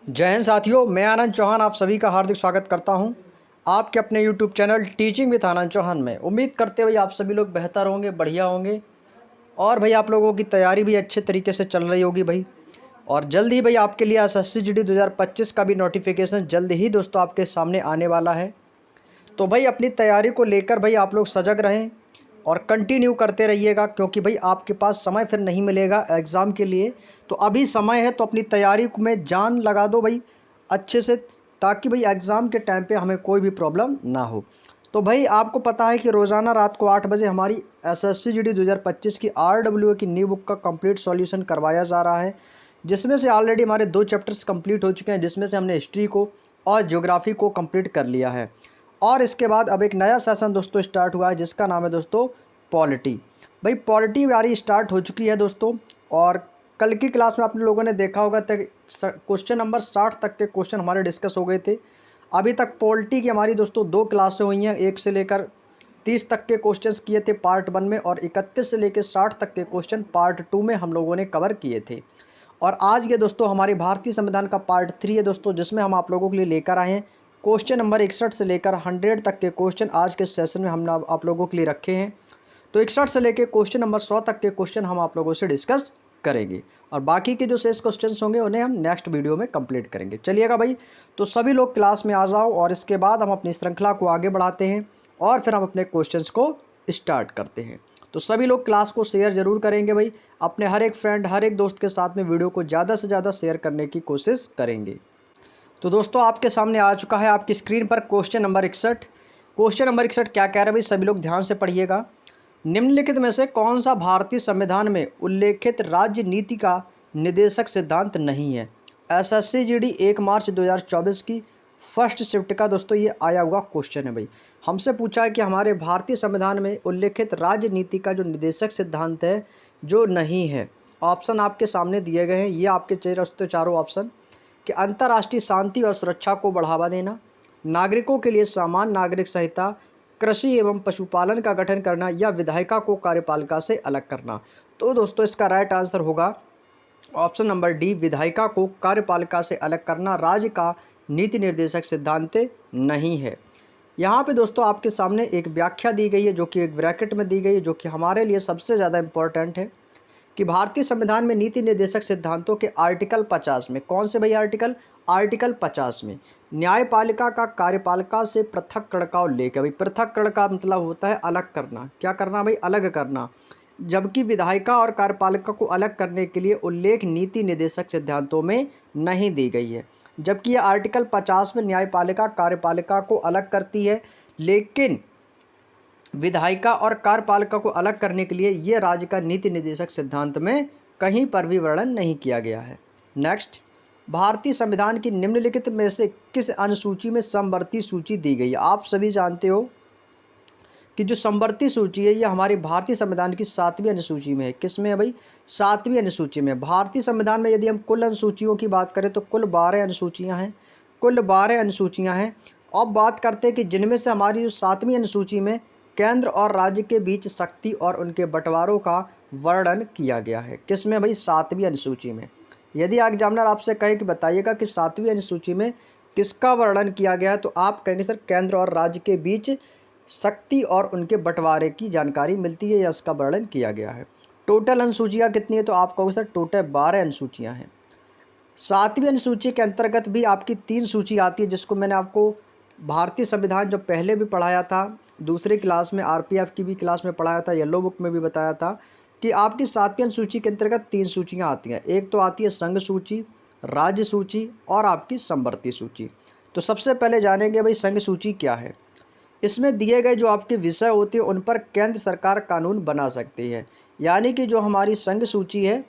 जय हिंद साथियों, मैं आनंद चौहान आप सभी का हार्दिक स्वागत करता हूं आपके अपने यूट्यूब चैनल टीचिंग विद आनंद चौहान में। उम्मीद करते हुए आप सभी लोग बेहतर होंगे, बढ़िया होंगे और भाई आप लोगों की तैयारी भी अच्छे तरीके से चल रही होगी भाई। और जल्द ही भाई आपके लिए एसएससी जीडी 2025 का भी नोटिफिकेशन जल्द ही दोस्तों आपके सामने आने वाला है। तो भाई अपनी तैयारी को लेकर भाई आप लोग सजग रहें और कंटिन्यू करते रहिएगा, क्योंकि भाई आपके पास समय फिर नहीं मिलेगा एग्ज़ाम के लिए। तो अभी समय है तो अपनी तैयारी में जान लगा दो भाई अच्छे से, ताकि भाई एग्ज़ाम के टाइम पे हमें कोई भी प्रॉब्लम ना हो। तो भाई आपको पता है कि रोज़ाना रात को 8 बजे हमारी एसएससी जीडी 2025 की आरडब्ल्यूए की न्यू बुक का कंप्लीट सॉल्यूशन करवाया जा रहा है, जिसमें से ऑलरेडी हमारे 2 चैप्टर्स कंप्लीट हो चुके हैं, जिसमें से हमने हिस्ट्री को और ज्योग्राफी को कंप्लीट कर लिया है। और इसके बाद अब एक नया सेशन दोस्तों स्टार्ट हुआ है, जिसका नाम है दोस्तों पॉलिटी। भाई पॉलिटी हमारी स्टार्ट हो चुकी है दोस्तों। और कल की क्लास में आप लोगों ने देखा होगा तक क्वेश्चन नंबर 60 तक के क्वेश्चन हमारे डिस्कस हो गए थे। अभी तक पॉलिटी की हमारी दोस्तों 2 क्लासें हुई हैं, 1 से लेकर 30 तक के क्वेश्चंस किए थे पार्ट 1 में, और 31 से लेकर 60 तक के क्वेश्चन पार्ट 2 में हम लोगों ने कवर किए थे। और आज ये दोस्तों हमारे भारतीय संविधान का पार्ट 3 है दोस्तों, जिसमें हम आप लोगों के लिए लेकर आए हैं क्वेश्चन नंबर 61 से लेकर 100 तक के क्वेश्चन आज के सेशन में हम आप लोगों के लिए रखे हैं। तो 61 से लेकर क्वेश्चन नंबर 100 तक के क्वेश्चन हम आप लोगों से डिस्कस करेंगे, और बाकी के जो शेष क्वेश्चन होंगे उन्हें हम नेक्स्ट वीडियो में कंप्लीट करेंगे। चलिएगा भाई, तो सभी लोग क्लास में आ जाओ और इसके बाद हम अपनी श्रृंखला को आगे बढ़ाते हैं और फिर हम अपने क्वेश्चंस को स्टार्ट करते हैं। तो सभी लोग क्लास को शेयर ज़रूर करेंगे भाई, अपने हर एक फ्रेंड हर एक दोस्त के साथ में वीडियो को ज़्यादा से ज़्यादा शेयर करने की कोशिश करेंगे। तो दोस्तों आपके सामने आ चुका है आपकी स्क्रीन पर क्वेश्चन नंबर 61। क्वेश्चन नंबर 61 क्या कह रहा है भाई, सभी लोग ध्यान से पढ़िएगा। निम्नलिखित में से कौन सा भारतीय संविधान में उल्लेखित राज्य नीति का निदेशक सिद्धांत नहीं है। एसएससी जीडी 1 मार्च 2024 की फर्स्ट शिफ्ट का दोस्तों ये आया हुआ क्वेश्चन है भाई। हमसे पूछा है कि हमारे भारतीय संविधान में उल्लेखित राज्य नीति का जो निदेशक सिद्धांत है जो नहीं है। ऑप्शन आपके सामने दिए गए हैं, ये आपके चारों ऑप्शन कि अंतर्राष्ट्रीय शांति और सुरक्षा को बढ़ावा देना, नागरिकों के लिए समान नागरिक संहिता, कृषि एवं पशुपालन का गठन करना, या विधायिका को कार्यपालिका से अलग करना। तो दोस्तों इसका राइट आंसर होगा ऑप्शन नंबर डी, विधायिका को कार्यपालिका से अलग करना राज्य का नीति निर्देशक सिद्धांत नहीं है। यहाँ पे दोस्तों आपके सामने एक व्याख्या दी गई है, जो कि एक ब्रैकेट में दी गई है, जो कि हमारे लिए सबसे ज़्यादा इम्पोर्टेंट है कि भारतीय संविधान में नीति निर्देशक सिद्धांतों के आर्टिकल 50 में, कौन से भाई आर्टिकल 50 में न्यायपालिका का कार्यपालिका से पृथक्करण का उल्लेख है। भाई पृथक्करण का मतलब होता है अलग करना, क्या करना भाई, अलग करना। जबकि विधायिका और कार्यपालिका को अलग करने के लिए उल्लेख नीति निर्देशक सिद्धांतों में नहीं दी गई है। जबकि यह आर्टिकल 50 में न्यायपालिका कार्यपालिका को अलग करती है, लेकिन विधायिका और कार्यपालिका को अलग करने के लिए ये राज्य का नीति निर्देशक सिद्धांत में कहीं पर भी वर्णन नहीं किया गया है। नेक्स्ट, भारतीय संविधान की निम्नलिखित में से किस अनुसूची में समवर्ती सूची दी गई है। आप सभी जानते हो कि जो समवर्ती सूची है ये हमारे भारतीय संविधान की 7वीं अनुसूची में है। किस में है भाई, 7वीं अनुसूची में। भारतीय संविधान में यदि हम कुल अनुसूचियों की बात करें तो कुल 12 अनुसूचियाँ हैं, कुल 12 अनुसूचियाँ हैं। अब बात करते हैं कि जिनमें से हमारी जो 7वीं अनुसूची में केंद्र और राज्य के बीच शक्ति और उनके बंटवारों का वर्णन किया गया है। किस में भाई, 7वीं अनुसूची में। यदि एग्जामिनर आपसे कहे कि बताइएगा कि 7वीं अनुसूची में किसका वर्णन किया गया है, तो आप कहेंगे सर केंद्र और राज्य के बीच शक्ति और उनके बंटवारे की जानकारी मिलती है या इसका वर्णन किया गया है। टोटल अनुसूचियाँ कितनी है, तो आप कहोगे सर टोटल 12 अनुसूचियाँ हैं। 7वीं अनुसूची के अंतर्गत भी आपकी 3 सूची आती है, जिसको मैंने आपको भारतीय संविधान जो पहले भी पढ़ाया था, दूसरी क्लास में आरपीएफ की भी क्लास में पढ़ाया था, येलो बुक में भी बताया था कि आपकी 7वीं अनुसूची के अंतर्गत 3 सूचियाँ आती हैं। एक तो आती है संघ सूची, राज्य सूची और आपकी समवर्ती सूची। तो सबसे पहले जानेंगे भाई संघ सूची क्या है। इसमें दिए गए जो आपके विषय होते हैं उन पर केंद्र सरकार कानून बना सकती है, यानी कि जो हमारी संघ सूची है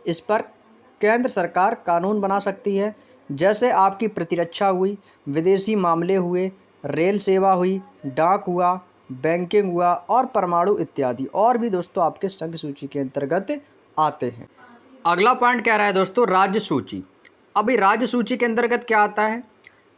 इस पर केंद्र सरकार कानून बना सकती है। जैसे आपकी प्रतिरक्षा हुई, विदेशी मामले हुए, रेल सेवा हुई, डाक हुआ, बैंकिंग हुआ और परमाणु इत्यादि, और भी दोस्तों आपके संघ सूची के अंतर्गत आते हैं। अगला पॉइंट कह रहा है दोस्तों राज्य सूची। अभी राज्य सूची के अंतर्गत क्या आता है,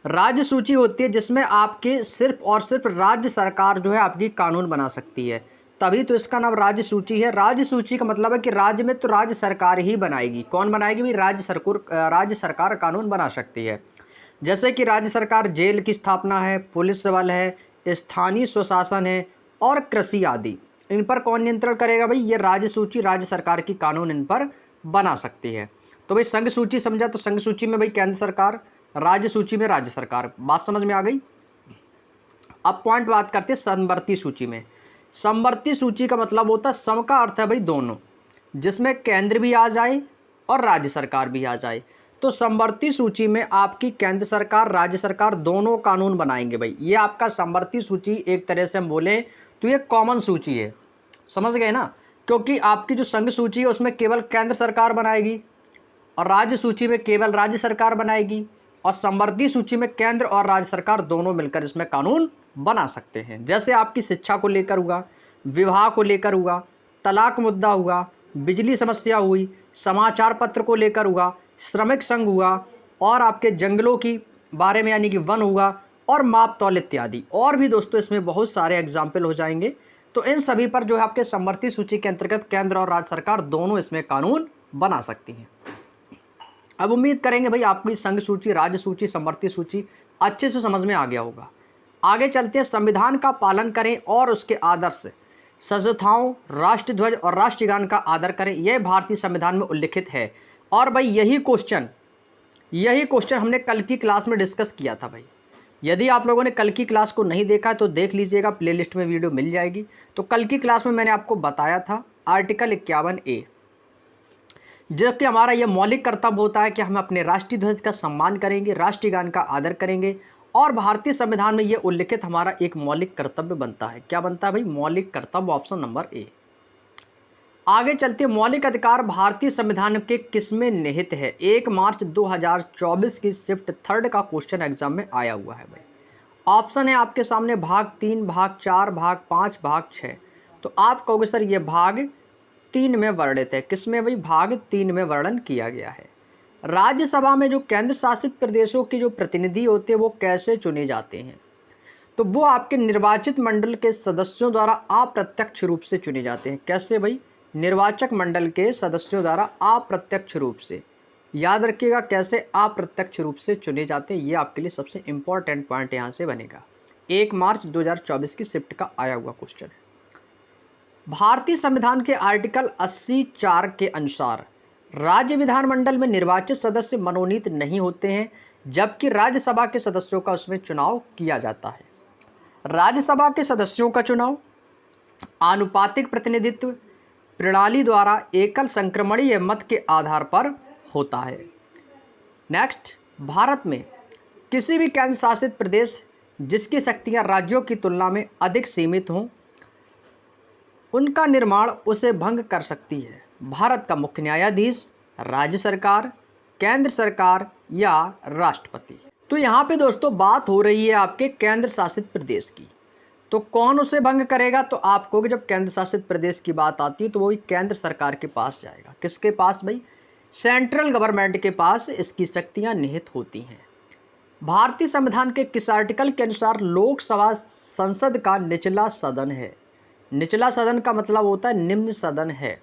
राज्य सूची होती है जिसमें आपके सिर्फ और सिर्फ राज्य सरकार जो है आपकी कानून बना सकती है। तभी तो इसका नाम राज्य सूची है। राज्य सूची का मतलब है कि राज्य में तो राज्य सरकार ही बनाएगी। कौन बनाएगी भाई? राज्य सरकार कानून बना सकती है। जैसे कि राज्य सरकार जेल की स्थापना है, पुलिस बल है, स्थानीय स्वशासन है और कृषि आदि। इन पर कौन नियंत्रण करेगा भाई? ये राज्य सूची, राज्य सरकार की कानून इन पर बना सकती है। तो भाई संघ सूची समझा, तो संघ सूची में भाई केंद्र सरकार, राज्य सूची में राज्य सरकार। बात समझ में आ गई? अब पॉइंट बात करते हैं समवर्ती सूची में। समवर्ती सूची का मतलब होता है, सम का अर्थ है भाई दोनों, जिसमें केंद्र भी आ जाए और राज्य सरकार भी आ जाए। तो समवर्ती सूची में आपकी केंद्र सरकार, राज्य सरकार दोनों कानून बनाएंगे भाई। ये आपका समवर्ती सूची एक तरह से हम बोले तो ये कॉमन सूची है, समझ गए ना? क्योंकि आपकी जो संघ सूची है उसमें केवल केंद्र सरकार बनाएगी और राज्य सूची में केवल राज्य सरकार बनाएगी, और समवर्ती सूची में केंद्र और राज्य सरकार दोनों मिलकर इसमें कानून बना सकते हैं। जैसे आपकी शिक्षा को लेकर हुआ, विवाह को लेकर हुआ, तलाक मुद्दा हुआ, बिजली समस्या हुई, समाचार पत्र को लेकर हुआ, श्रमिक संघ हुआ, और आपके जंगलों की बारे में यानी कि वन हुआ, और माप तौल इत्यादि। और भी दोस्तों इसमें बहुत सारे एग्जाम्पल हो जाएंगे। तो इन सभी पर जो है आपके समवर्ती सूची के अंतर्गत केंद्र और राज्य सरकार दोनों इसमें कानून बना सकती हैं। अब उम्मीद करेंगे भाई आपको इस संघ सूची, राज्य सूची, समवर्ती सूची अच्छे से समझ में आ गया होगा। आगे चलते हैं। संविधान का पालन करें और उसके आदर्श संस्थाओं, राष्ट्रध्वज और राष्ट्रगान का आदर करें, यह भारतीय संविधान में उल्लिखित है। और भाई यही क्वेश्चन हमने कल की क्लास में डिस्कस किया था भाई। यदि आप लोगों ने कल की क्लास को नहीं देखा है तो देख लीजिएगा, प्लेलिस्ट में वीडियो मिल जाएगी। तो कल की क्लास में मैंने आपको बताया था आर्टिकल 51A, जो कि हमारा यह मौलिक कर्तव्य होता है कि हम अपने राष्ट्रीय ध्वज का सम्मान करेंगे, राष्ट्रीय गान का आदर करेंगे, और भारतीय संविधान में यह उल्लिखित हमारा एक मौलिक कर्तव्य बनता है। क्या बनता है भाई? मौलिक कर्तव्य, ऑप्शन नंबर ए। आगे चलते, मौलिक अधिकार भारतीय संविधान के किसमें निहित है? 1 मार्च 2024 की शिफ्ट 3 का क्वेश्चन एग्जाम में आया हुआ है भाई। ऑप्शन है आपके सामने भाग 3, भाग 4, भाग 5, भाग 6। तो आप कहोगे सर ये भाग 3 में वर्णित है। किसमें भाई? भाग 3 में वर्णन किया गया है। राज्यसभा में जो केंद्र शासित प्रदेशों के जो प्रतिनिधि होते हैं वो कैसे चुने जाते हैं? तो वो आपके निर्वाचित मंडल के सदस्यों द्वारा अप्रत्यक्ष रूप से चुने जाते हैं। कैसे भाई? निर्वाचक मंडल के सदस्यों द्वारा अप्रत्यक्ष रूप से। याद रखिएगा कैसे अप्रत्यक्ष रूप से चुने जाते हैं, ये आपके लिए सबसे इंपॉर्टेंट पॉइंट यहाँ से बनेगा। 1 मार्च 2024 की शिफ्ट का आया हुआ क्वेश्चन है। भारतीय संविधान के आर्टिकल 80(4) के अनुसार राज्य विधानमंडल में निर्वाचित सदस्य मनोनीत नहीं होते हैं, जबकि राज्यसभा के सदस्यों का उसमें चुनाव किया जाता है। राज्यसभा के सदस्यों का चुनाव आनुपातिक प्रतिनिधित्व प्रणाली द्वारा एकल संक्रमणीय मत के आधार पर होता है। नेक्स्ट, भारत में किसी भी केंद्र शासित प्रदेश जिसकी शक्तियां राज्यों की तुलना में अधिक सीमित हों, उनका निर्माण उसे भंग कर सकती है। भारत का मुख्य न्यायाधीश, राज्य सरकार, केंद्र सरकार या राष्ट्रपति। तो यहाँ पे दोस्तों बात हो रही है आपके केंद्र शासित प्रदेश की। तो कौन उसे भंग करेगा? तो आप कहोगे जब केंद्र शासित प्रदेश की बात आती है तो वही केंद्र सरकार के पास जाएगा। किसके पास भाई? सेंट्रल गवर्नमेंट के पास इसकी शक्तियाँ निहित होती हैं। भारतीय संविधान के किस आर्टिकल के अनुसार लोकसभा संसद का निचला सदन है? निचला सदन का मतलब होता है निम्न सदन है,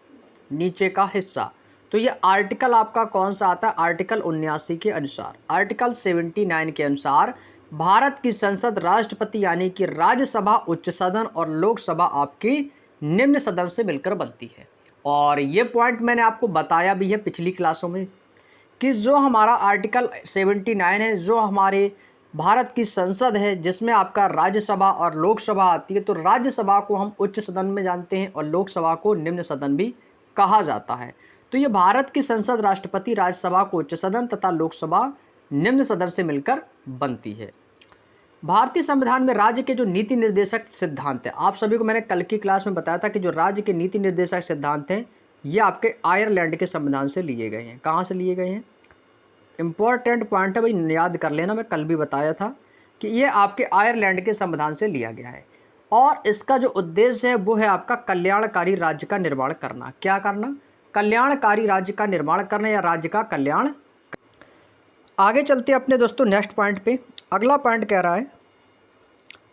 नीचे का हिस्सा। तो ये आर्टिकल आपका कौन सा आता है? आर्टिकल 79 के अनुसार। आर्टिकल 79 के अनुसार भारत की संसद राष्ट्रपति यानी कि राज्यसभा उच्च सदन और लोकसभा आपकी निम्न सदन से मिलकर बनती है। और ये पॉइंट मैंने आपको बताया भी है पिछली क्लासों में कि जो हमारा आर्टिकल 79 है, जो हमारे भारत की संसद है जिसमें आपका राज्यसभा और लोकसभा आती है, तो राज्यसभा को हम उच्च सदन में जानते हैं और लोकसभा को निम्न सदन भी कहा जाता है। तो ये भारत की संसद राष्ट्रपति, राज्यसभा को उच्च सदन तथा लोकसभा निम्न सदन से मिलकर बनती है। भारतीय संविधान में राज्य के जो नीति निर्देशक सिद्धांत है, आप सभी को मैंने कल की क्लास में बताया था कि जो राज्य के नीति निर्देशक सिद्धांत हैं ये आपके आयरलैंड के संविधान से लिए गए हैं। कहाँ से लिए गए हैं? इंपॉर्टेंट पॉइंट है भाई, याद कर लेना, मैं कल भी बताया था कि ये आपके आयरलैंड के संविधान से लिया गया है। और इसका जो उद्देश्य है वो है आपका कल्याणकारी राज्य का निर्माण करना। क्या करना? कल्याणकारी राज्य का निर्माण करना या राज्य का कल्याण। आगे चलते हैं अपने दोस्तों नेक्स्ट पॉइंट पे। अगला पॉइंट कह रहा है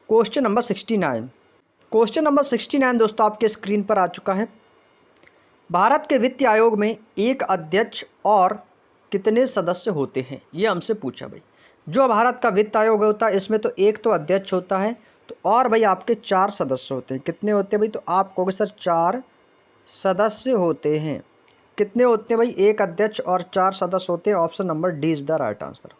क्वेश्चन नंबर 69, क्वेश्चन नंबर 69 दोस्तों आपके स्क्रीन पर आ चुका है। भारत के वित्त आयोग में एक अध्यक्ष और कितने सदस्य होते हैं, ये हमसे पूछा भाई। जो भारत का वित्त आयोग होता है इसमें तो एक तो अध्यक्ष होता है, तो और भाई आपके 4 सदस्य होते हैं। कितने होते हैं भाई, तो आप कहोगे सर 4 सदस्य होते हैं। कितने होते हैं भाई, एक अध्यक्ष और 4 सदस्य होते हैं। Option number D is the right answer.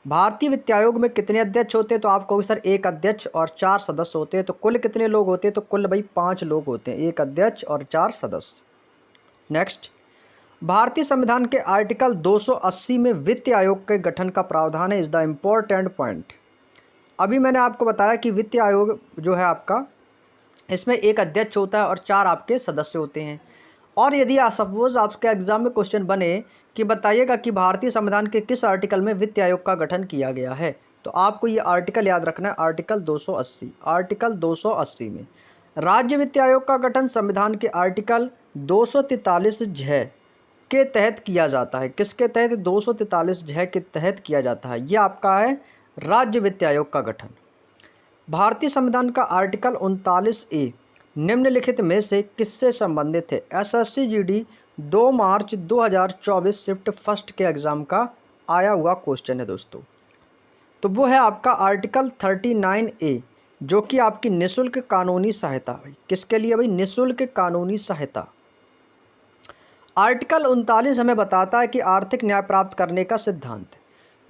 भारतीय वित्त आयोग में कितने अध्यक्ष होते हैं, तो आप कहोगे सर एक अध्यक्ष और 4 सदस्य होते हैं। तो कुल कितने लोग होते हैं, तो कुल भाई 5 लोग होते हैं, एक अध्यक्ष और 4 सदस्य। नेक्स्ट, भारतीय संविधान के आर्टिकल 280 में वित्त आयोग के गठन का प्रावधान है, इज द इम्पोर्टेंट पॉइंट। अभी मैंने आपको बताया कि वित्त आयोग जो है आपका, इसमें एक अध्यक्ष होता है और 4 आपके सदस्य होते हैं। और यदि सपोज आपके एग्जाम में क्वेश्चन बने कि बताइएगा कि भारतीय संविधान के किस आर्टिकल में वित्त आयोग का गठन किया गया है, तो आपको ये आर्टिकल याद रखना है, आर्टिकल 280। आर्टिकल 280 में राज्य वित्त आयोग का गठन संविधान के आर्टिकल 243 ज के तहत किया जाता है। किसके तहत, 243 ज के तहत किया जाता है। ये आपका है राज्य वित्त आयोग का गठन। भारतीय संविधान का आर्टिकल 39A निम्नलिखित में से किससे संबंधित है। एसएससी जीडी 2 मार्च 2024 शिफ्ट फर्स्ट के एग्जाम का आया हुआ क्वेश्चन है दोस्तों। तो वो है आपका आर्टिकल 39A, जो कि आपकी निःशुल्क कानूनी सहायता भाई। किसके लिए भाई, निःशुल्क कानूनी सहायता। आर्टिकल 39 हमें बताता है कि आर्थिक न्याय प्राप्त करने का सिद्धांत।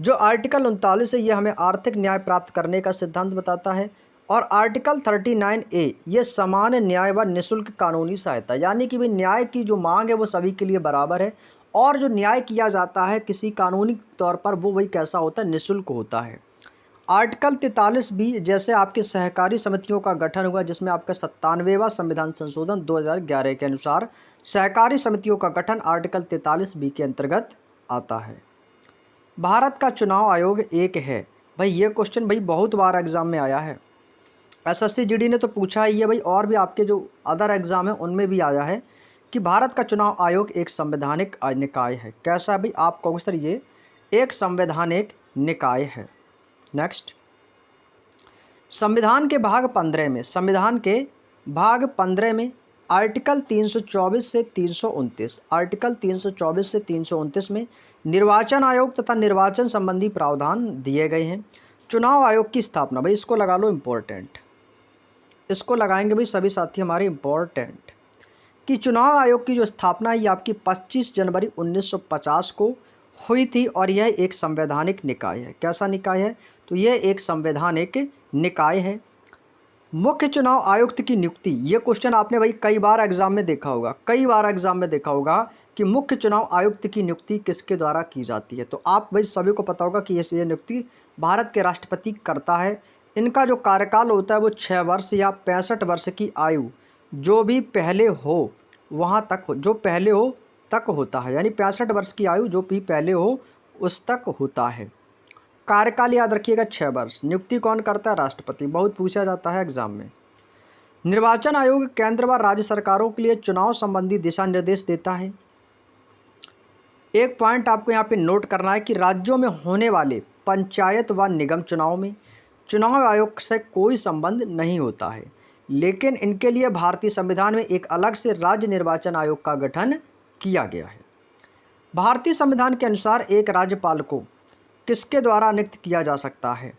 जो आर्टिकल 39 है ये हमें आर्थिक न्याय प्राप्त करने का सिद्धांत बताता है। और आर्टिकल 39A ये समान न्याय व निःशुल्क कानूनी सहायता, यानी कि भाई न्याय की जो मांग है वो सभी के लिए बराबर है, और जो न्याय किया जाता है किसी कानूनी तौर पर वो वही कैसा होता है, निःशुल्क होता है। आर्टिकल 43B जैसे आपकी सहकारी समितियों का गठन हुआ, जिसमें आपका 97वां संविधान संशोधन 2011 के अनुसार सहकारी समितियों का गठन आर्टिकल 43B के अंतर्गत आता है। भारत का चुनाव आयोग एक है भाई। ये क्वेश्चन भाई बहुत बार एग्जाम में आया है, एसएससी जीडी ने तो पूछा ही है भाई, और भी आपके जो अदर एग्जाम है उनमें भी आया है कि भारत का चुनाव आयोग एक संवैधानिक निकाय है। कैसा है भाई, आप कहोगे सर ये एक संवैधानिक निकाय है। नेक्स्ट, संविधान के भाग 15 में, संविधान के भाग 15 में आर्टिकल 324 से 329, आर्टिकल 324 से 329 में निर्वाचन आयोग तथा निर्वाचन संबंधी प्रावधान दिए गए हैं। चुनाव आयोग की स्थापना भाई, इसको लगा लो इम्पोर्टेंट, इसको लगाएंगे भाई सभी साथी हमारे इम्पोर्टेंट, कि चुनाव आयोग की जो स्थापना है ये आपकी 25 जनवरी 1950 को हुई थी, और यह एक संवैधानिक निकाय है। कैसा निकाय है, तो यह एक संवैधानिक निकाय है। मुख्य चुनाव आयुक्त की नियुक्ति, ये क्वेश्चन आपने भाई कई बार एग्जाम में देखा होगा, कई बार एग्जाम में देखा होगा कि मुख्य चुनाव आयुक्त की नियुक्ति किसके द्वारा की जाती है। तो आप भाई सभी को पता होगा कि ये नियुक्ति भारत के राष्ट्रपति करता है। इनका जो कार्यकाल होता है वो 6 वर्ष या 65 वर्ष की आयु जो भी पहले हो वहाँ तक, जो पहले हो तक होता है, यानी 65 वर्ष की आयु जो भी पहले हो उस तक होता है। कार्यकाल याद रखिएगा 6 वर्ष। नियुक्ति कौन करता है, राष्ट्रपति। बहुत पूछा जाता है एग्जाम में। निर्वाचन आयोग केंद्र व राज्य सरकारों के लिए चुनाव संबंधी दिशा निर्देश देता है। एक पॉइंट आपको यहाँ पे नोट करना है कि राज्यों में होने वाले पंचायत व निगम चुनाव में चुनाव आयोग से कोई संबंध नहीं होता है, लेकिन इनके लिए भारतीय संविधान में एक अलग से राज्य निर्वाचन आयोग का गठन किया गया है। भारतीय संविधान के अनुसार एक राज्यपाल को किसके द्वारा नियुक्त किया जा सकता है,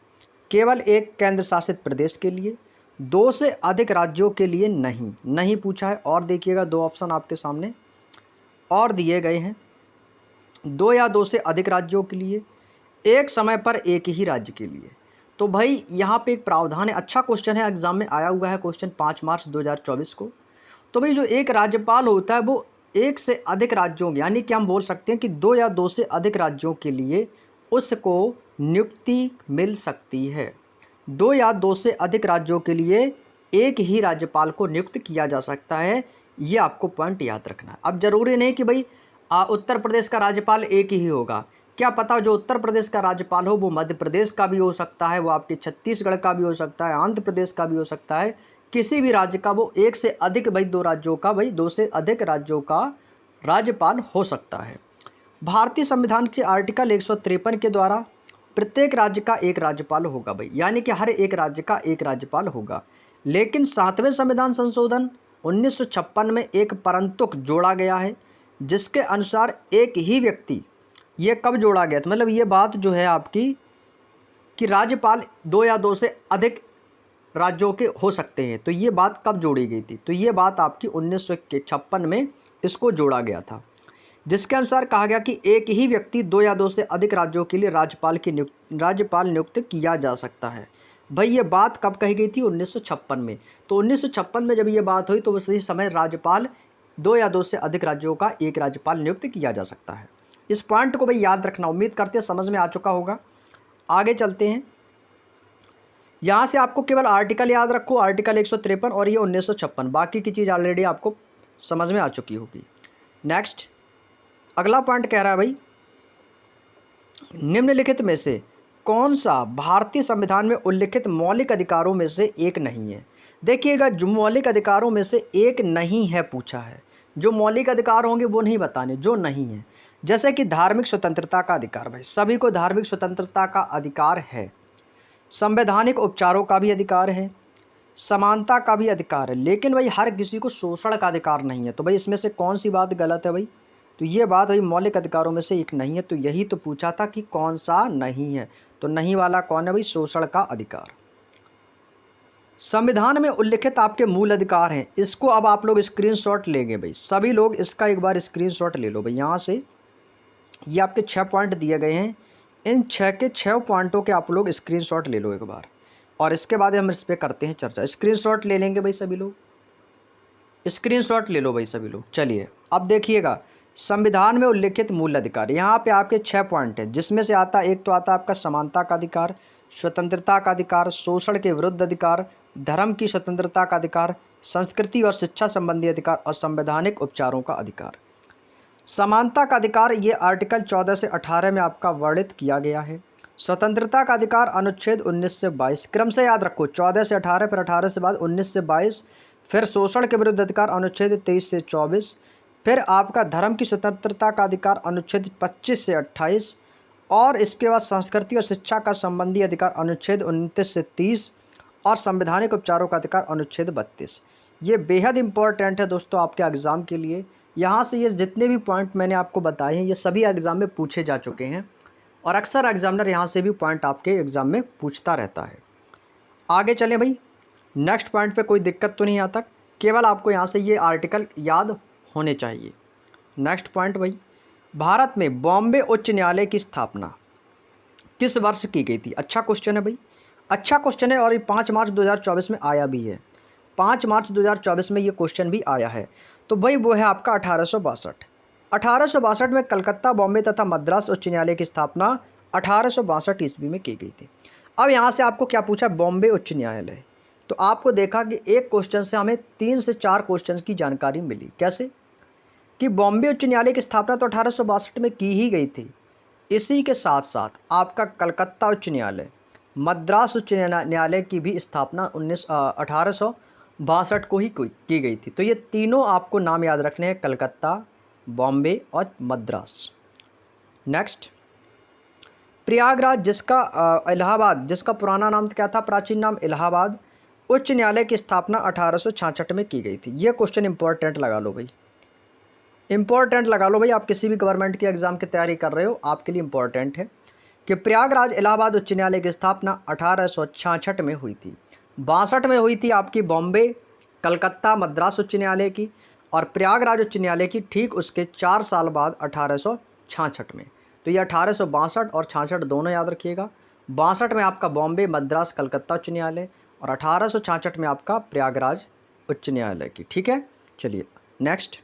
केवल एक केंद्र शासित प्रदेश के लिए, 2 से अधिक राज्यों के लिए नहीं पूछा है। और देखिएगा 2 ऑप्शन आपके सामने और दिए गए हैं, 2 या 2 से अधिक राज्यों के लिए, एक समय पर एक ही राज्य के लिए। तो भाई यहाँ पे एक प्रावधान है, अच्छा क्वेश्चन है, एग्जाम में आया हुआ है क्वेश्चन 5 मार्च 2024 को। तो भाई जो एक राज्यपाल होता है वो एक से अधिक राज्यों, यानी कि हम बोल सकते हैं कि 2 या 2 से अधिक राज्यों के लिए उसको नियुक्ति मिल सकती है। 2 या 2 से अधिक राज्यों के लिए एक ही राज्यपाल को नियुक्त किया जा सकता है, ये आपको पॉइंट याद रखना है। अब जरूरी नहीं कि भाई उत्तर प्रदेश का राज्यपाल एक ही होगा, क्या पता जो उत्तर प्रदेश का राज्यपाल हो वो मध्य प्रदेश का भी हो सकता है, वो आपके छत्तीसगढ़ का भी हो सकता है, आंध्र प्रदेश का भी हो सकता है, किसी भी राज्य का वो एक से अधिक भाई 2 राज्यों का, भाई 2 से अधिक राज्यों का राज्यपाल हो सकता है। भारतीय संविधान के आर्टिकल 153 के द्वारा प्रत्येक राज्य का एक राज्यपाल होगा भाई, यानी कि हर एक राज्य का एक राज्यपाल होगा, लेकिन 7वें संविधान संशोधन 1956 में एक परंतुक जोड़ा गया है, जिसके अनुसार एक ही व्यक्ति, ये कब जोड़ा गया था, मतलब ये बात जो है आपकी कि राज्यपाल 2 या 2 से अधिक राज्यों के हो सकते हैं, तो ये बात कब जोड़ी गई थी, तो ये बात आपकी 1956 में इसको जोड़ा गया था, जिसके अनुसार कहा गया कि एक ही व्यक्ति 2 या 2 से अधिक राज्यों के लिए राज्यपाल नियुक्त किया जा सकता है। भाई ये बात कब कही गई थी, 1956 में। तो 1956 में जब ये बात हुई तो उसी समय राज्यपाल 2 या 2 से अधिक राज्यों का एक राज्यपाल नियुक्त किया जा सकता है। इस पॉइंट को भाई याद रखना, उम्मीद करते हैं समझ में आ चुका होगा। आगे चलते हैं। यहाँ से आपको केवल आर्टिकल याद रखो, आर्टिकल 153 और ये 1956, बाकी की चीज़ ऑलरेडी आपको समझ में आ चुकी होगी। नेक्स्ट अगला पॉइंट कह रहा है भाई, निम्नलिखित में से कौन सा भारतीय संविधान में उल्लिखित मौलिक अधिकारों में से एक नहीं है। देखिएगा, जो मौलिक अधिकारों में से एक नहीं है पूछा है, जो मौलिक अधिकार होंगे वो नहीं बताने, जो नहीं है। जैसे कि धार्मिक स्वतंत्रता का अधिकार, भाई सभी को धार्मिक स्वतंत्रता का अधिकार है। संवैधानिक उपचारों का भी अधिकार है, समानता का भी अधिकार है, लेकिन भाई हर किसी को शोषण का अधिकार नहीं है। तो भाई इसमें से कौन सी बात गलत है भाई, तो ये बात भाई मौलिक अधिकारों में से एक नहीं है। तो यही तो पूछा था कि कौन सा नहीं है, तो नहीं वाला कौन है भाई, शोषण का अधिकार। संविधान में उल्लिखित आपके मूल अधिकार हैं, इसको अब आप लोग स्क्रीनशॉट लेंगे भाई, सभी लोग इसका एक बार स्क्रीनशॉट ले लो भाई। यहाँ से ये आपके 6 पॉइंट दिए गए हैं, इन 6 के 6 पॉइंटों के आप लोग स्क्रीनशॉट ले लो एक बार, और इसके बाद हम इस पर करते हैं चर्चा। स्क्रीनशॉट ले लेंगे भाई सभी लोग, स्क्रीनशॉट ले लो भाई सभी लोग। चलिए अब देखिएगा, संविधान में उल्लिखित मूल अधिकार, यहाँ पे आपके 6 पॉइंट हैं, जिसमें से आता एक तो आता आपका समानता का अधिकार, स्वतंत्रता का अधिकार, शोषण के विरुद्ध अधिकार, धर्म की स्वतंत्रता का अधिकार, संस्कृति और शिक्षा संबंधी अधिकार और संवैधानिक उपचारों का अधिकार। समानता का अधिकार ये आर्टिकल 14 से 18 में आपका वर्णित किया गया है। स्वतंत्रता का अधिकार अनुच्छेद 19 से 22, क्रम से याद रखो, 14 से 18, फिर 18 से बाद 19 से 22, फिर शोषण के विरुद्ध अधिकार अनुच्छेद 23 से 24, फिर आपका धर्म की स्वतंत्रता का अधिकार अनुच्छेद 25 से 28, और इसके बाद संस्कृति और शिक्षा का संबंधी अधिकार अनुच्छेद 29 से 30, और संवैधानिक उपचारों का अधिकार अनुच्छेद 32। ये बेहद इंपॉर्टेंट है दोस्तों आपके एग्ज़ाम के लिए। यहाँ से ये जितने भी पॉइंट मैंने आपको बताए हैं, ये सभी एग्ज़ाम में पूछे जा चुके हैं, और अक्सर एग्जामिनर यहाँ से भी पॉइंट आपके एग्ज़ाम में पूछता रहता है। आगे चलें भाई, नेक्स्ट पॉइंट पे कोई दिक्कत तो नहीं आता, केवल आपको यहाँ से ये आर्टिकल याद होने चाहिए। नेक्स्ट पॉइंट भाई, भारत में बॉम्बे उच्च न्यायालय की स्थापना किस वर्ष की गई थी। अच्छा क्वेश्चन है भाई, अच्छा क्वेश्चन है, और ये 5 मार्च 2024 में आया भी है। 5 मार्च 2024 में ये क्वेश्चन भी आया है। तो भाई वो है आपका 1862। 1862 में कलकत्ता, बॉम्बे तथा मद्रास उच्च न्यायालय की स्थापना 1862 ईस्वी में की गई थी। अब यहाँ से आपको क्या पूछा, बॉम्बे उच्च न्यायालय, तो आपको देखा कि एक क्वेश्चन से हमें 3 से 4 क्वेश्चन की जानकारी मिली। कैसे कि बॉम्बे उच्च न्यायालय की स्थापना तो 1862 में की ही गई थी, इसी के साथ साथ आपका कलकत्ता उच्च न्यायालय, मद्रास उच्च न्यायालय की भी स्थापना 1862 को ही की गई थी। तो ये तीनों आपको नाम याद रखने हैं, कलकत्ता, बॉम्बे और मद्रास। नेक्स्ट, प्रयागराज जिसका इलाहाबाद, जिसका पुराना नाम क्या था, प्राचीन नाम इलाहाबाद उच्च न्यायालय की स्थापना 1866 में की गई थी। ये क्वेश्चन इंपॉर्टेंट लगा लो भाई, इंपॉर्टेंट लगा लो भाई, आप किसी भी गवर्नमेंट की एग्ज़ाम की तैयारी कर रहे हो, आपके लिए इंपॉर्टेंट है कि प्रयागराज इलाहाबाद उच्च न्यायालय की स्थापना 1866 में हुई थी। 62 में हुई थी आपकी बॉम्बे, कलकत्ता, मद्रास उच्च न्यायालय की, और प्रयागराज उच्च न्यायालय की ठीक उसके 4 साल बाद 1866 में। तो ये 1862 और 66 दोनों याद रखिएगा। 62 में आपका बॉम्बे, मद्रास, कलकत्ता उच्च न्यायालय, और 1866 में आपका प्रयागराज उच्च न्यायालय की। ठीक है, चलिए नेक्स्ट।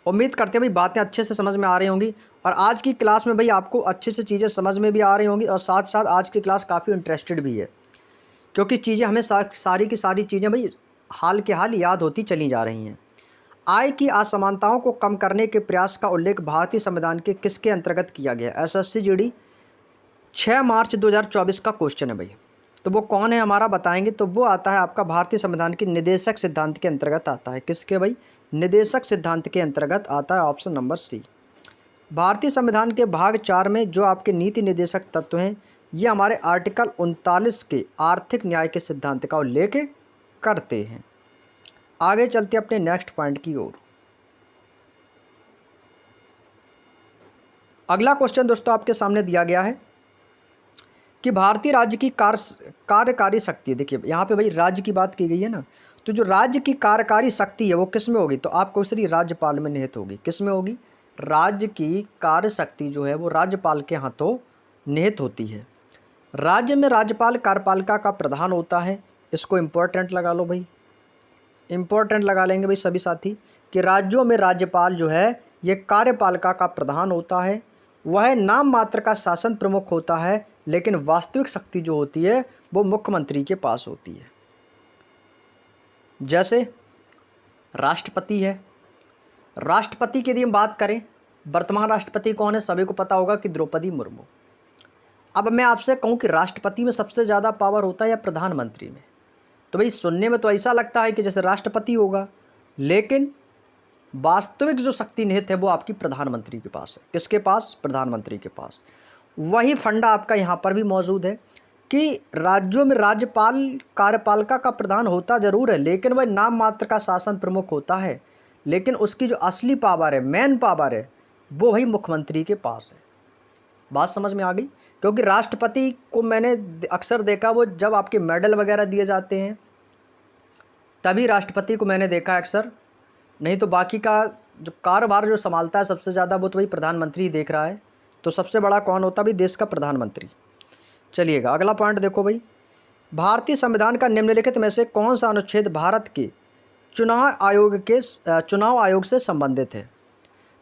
उम्मीद करते हैं भाई बातें अच्छे से समझ में आ रही होंगी, और आज की क्लास में भाई आपको अच्छे से चीज़ें समझ में भी आ रही होंगी, और साथ साथ आज की क्लास काफ़ी इंटरेस्टेड भी है, क्योंकि चीज़ें हमें सारी की सारी चीज़ें भाई हाल के हाल याद होती चली जा रही हैं। आय की असमानताओं को कम करने के प्रयास का उल्लेख भारतीय संविधान के किसके अंतर्गत किया गया। एसएससी जीडी 6 मार्च 2024 का क्वेश्चन है भाई, तो वो कौन है हमारा बताएंगे, तो वो आता है आपका भारतीय संविधान के निदेशक सिद्धांत के अंतर्गत आता है। किसके भाई, निदेशक सिद्धांत के अंतर्गत आता है, ऑप्शन नंबर सी। भारतीय संविधान के भाग 4 में जो आपके नीति निर्देशक तत्व हैं ये हमारे आर्टिकल 39 के आर्थिक न्याय के सिद्धांत का उल्लेख करते हैं। आगे चलते अपने नेक्स्ट पॉइंट की ओर। अगला क्वेश्चन दोस्तों आपके सामने दिया गया है कि भारतीय राज्य की कार्यकारी शक्ति, देखिए यहाँ पे भाई राज्य की बात की गई है ना, तो जो राज्य की कार्यकारी शक्ति है वो किस में होगी, तो आपको सर राज्यपाल में निहित होगी। किस में होगी, राज्य की कार्य शक्ति जो है वो राज्यपाल के हाथों निहित होती है। राज्य में राज्यपाल कार्यपालिका का प्रधान होता है। इसको इम्पोर्टेंट लगा लो भाई, इम्पोर्टेंट लगा लेंगे भाई सभी साथी कि राज्यों में राज्यपाल जो है ये कार्यपालिका का प्रधान होता है। वह नाम मात्र का शासन प्रमुख होता है, लेकिन वास्तविक शक्ति जो होती है वो मुख्यमंत्री के पास होती है। जैसे राष्ट्रपति है, राष्ट्रपति की यदि हम बात करें, वर्तमान राष्ट्रपति कौन है, सभी को पता होगा कि द्रौपदी मुर्मू। अब मैं आपसे कहूं कि राष्ट्रपति में सबसे ज़्यादा पावर होता है या प्रधानमंत्री में, तो भाई सुनने में तो ऐसा लगता है कि जैसे राष्ट्रपति होगा, लेकिन वास्तविक जो शक्ति निहित है वो आपकी प्रधानमंत्री के पास है। किसके पास, प्रधानमंत्री के पास। वही फंडा आपका यहाँ पर भी मौजूद है कि राज्यों में राज्यपाल कार्यपालिका का प्रधान होता जरूर है, लेकिन वह नाम मात्र का शासन प्रमुख होता है, लेकिन उसकी जो असली पावर है, मेन पावर है, वो वही मुख्यमंत्री के पास है। बात समझ में आ गई, क्योंकि राष्ट्रपति को मैंने अक्सर देखा वो जब आपके मेडल वगैरह दिए जाते हैं तभी राष्ट्रपति को मैंने देखा अक्सर, नहीं तो बाकी का जो कारोबार जो संभालता है सबसे ज़्यादा वो तो भाई प्रधानमंत्री देख रहा है। तो सबसे बड़ा कौन होता है भाई, देश का प्रधानमंत्री। चलिएगा अगला पॉइंट देखो भाई, भारतीय संविधान का निम्नलिखित में से कौन सा अनुच्छेद भारत के चुनाव आयोग से संबंधित है,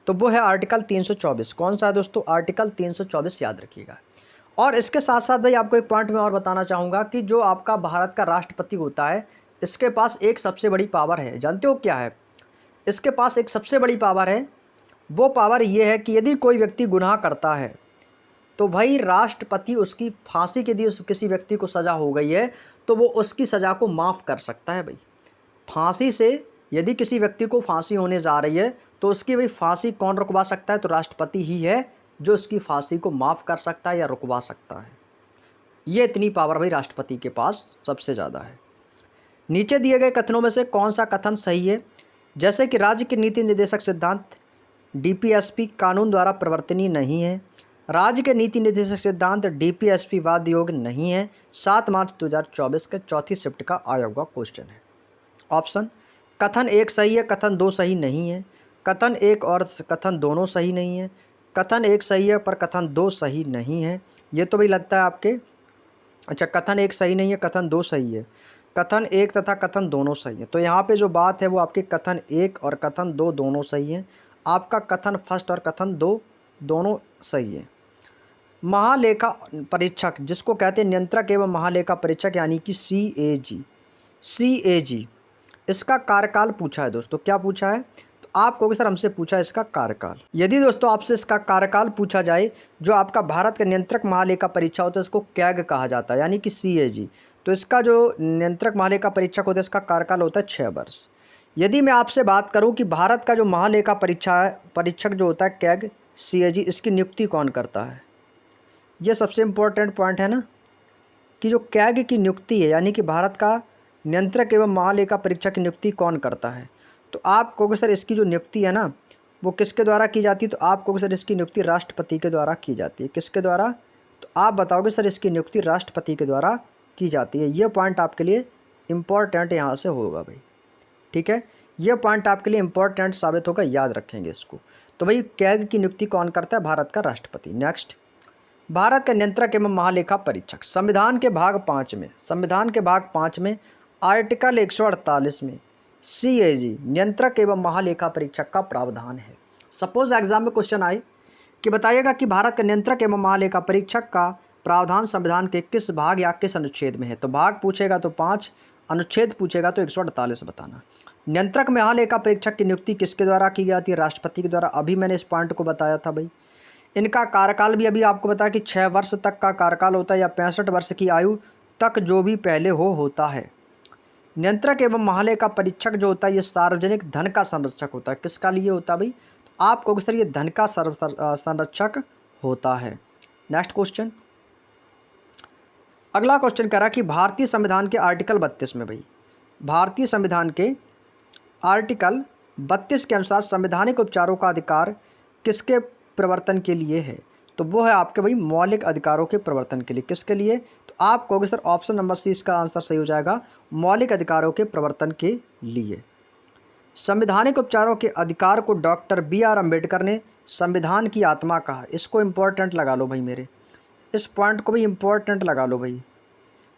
तो वो है आर्टिकल 324। कौन सा है दोस्तों, आर्टिकल 324 याद रखिएगा। और इसके साथ साथ भाई आपको एक पॉइंट में और बताना चाहूँगा कि जो आपका भारत का राष्ट्रपति होता है इसके पास एक सबसे बड़ी पावर है, जानते हो क्या है, इसके पास एक सबसे बड़ी पावर है। वो पावर ये है कि यदि कोई व्यक्ति गुनाह करता है तो भाई राष्ट्रपति उसकी फांसी के दिए किसी व्यक्ति को सज़ा हो गई है तो वो उसकी सज़ा को माफ़ कर सकता है भाई। फांसी से यदि किसी व्यक्ति को फांसी होने जा रही है तो उसकी भाई फांसी कौन रुकवा सकता है, तो राष्ट्रपति ही है जो उसकी फांसी को माफ़ कर सकता है या रुकवा सकता है। ये इतनी पावर भाई राष्ट्रपति के पास सबसे ज़्यादा है। नीचे दिए गए कथनों में से कौन सा कथन सही है, जैसे कि राज्य के नीति निर्देशक सिद्धांत डीपीएसपी कानून द्वारा प्रवर्तनीय नहीं है, राज्य के नीति निर्देशक सिद्धांत डीपीएसपी वाद योग्य नहीं है। 7 मार्च 2024 के चौथी शिफ्ट का आया हुआ क्वेश्चन है। ऑप्शन, कथन 1 सही है, कथन 2 सही नहीं है, कथन 1 और कथन दोनों सही नहीं है, कथन 1 सही है पर कथन 2 सही नहीं है। ये तो भाई लगता है आपके, अच्छा कथन 1 सही नहीं है, कथन 2 सही है, कथन 1 तथा कथन दोनों सही है। तो यहाँ पे जो बात है वो आपके कथन 1 और कथन 2 दोनों सही है। आपका कथन फर्स्ट और कथन 2 दोनों सही है। महालेखा परीक्षक जिसको कहते हैं नियंत्रक एवं महालेखा परीक्षक यानी कि CAG, इसका कार्यकाल पूछा है दोस्तों। क्या पूछा है, तो आप कहोगे सर हमसे पूछा है इसका कार्यकाल। यदि दोस्तों आपसे इसका कार्यकाल पूछा जाए, जो आपका भारत का नियंत्रक महालेखा परीक्षा होता है इसको कैग कहा जाता है यानी कि CAG, तो इसका जो नियंत्रक महालेखा परीक्षक होता है इसका कार्यकाल होता है 6 वर्ष। यदि मैं आपसे बात करूं कि भारत का जो महालेखा परीक्षक जो होता है कैग CAG, इसकी नियुक्ति कौन करता है, ये सबसे इम्पोर्टेंट पॉइंट है ना, कि जो कैग की नियुक्ति है यानी कि भारत का नियंत्रक एवं महालेखा परीक्षक की नियुक्ति कौन करता है, तो आप कहोगे सर इसकी जो नियुक्ति है ना वो किसके द्वारा की जाती है, तो आप कहोगे सर इसकी नियुक्ति राष्ट्रपति के द्वारा की जाती है। किसके द्वारा, तो आप बताओगे सर इसकी नियुक्ति राष्ट्रपति के द्वारा की जाती है। ये पॉइंट आपके लिए इम्पॉर्टेंट यहाँ से होगा भाई, ठीक है, ये पॉइंट आपके लिए इम्पॉर्टेंट साबित होगा, याद रखेंगे इसको। तो भाई कैग की नियुक्ति कौन करता है, भारत का राष्ट्रपति। नेक्स्ट, भारत का नियंत्रक एवं महालेखा परीक्षक संविधान के भाग 5 में आर्टिकल 148 में CAG नियंत्रक एवं महालेखा परीक्षक का प्रावधान है। सपोज एग्जाम में क्वेश्चन आए कि बताइएगा कि भारत का नियंत्रक एवं महालेखा परीक्षक का प्रावधान संविधान के किस भाग या किस अनुच्छेद में है, तो भाग पूछेगा तो 5, अनुच्छेद पूछेगा तो 148 बताना। नियंत्रक महालेखा परीक्षक की नियुक्ति किसके द्वारा की जाती है, राष्ट्रपति के द्वारा। अभी मैंने इस पॉइंट को बताया था भाई। इनका कार्यकाल भी अभी आपको बताया कि 6 वर्ष तक का कार्यकाल होता है या 65 वर्ष की आयु तक जो भी पहले होता है। नियंत्रक एवं महालेखा परीक्षक जो होता है ये सार्वजनिक धन का संरक्षक होता है। किसका लिए होता है भाई, तो आप कहोगे सर ये धन का संरक्षक होता है। नेक्स्ट क्वेश्चन, अगला क्वेश्चन कह रहा कि भारतीय संविधान के आर्टिकल 32 में भाई, भारतीय संविधान के आर्टिकल 32 के अनुसार संवैधानिक उपचारों का अधिकार किसके प्रवर्तन के लिए है? तो वो है आपके भाई मौलिक अधिकारों के प्रवर्तन के लिए। किसके लिए? तो आप कहोगे सर ऑप्शन नंबर सी इसका आंसर सही हो जाएगा, मौलिक अधिकारों के प्रवर्तन के लिए। संवैधानिक उपचारों के अधिकार को डॉक्टर बी.आर. अम्बेडकर ने संविधान की आत्मा कहा। इसको इम्पोर्टेंट लगा लो भाई मेरे, इस पॉइंट को भी इम्पोर्टेंट लगा लो भाई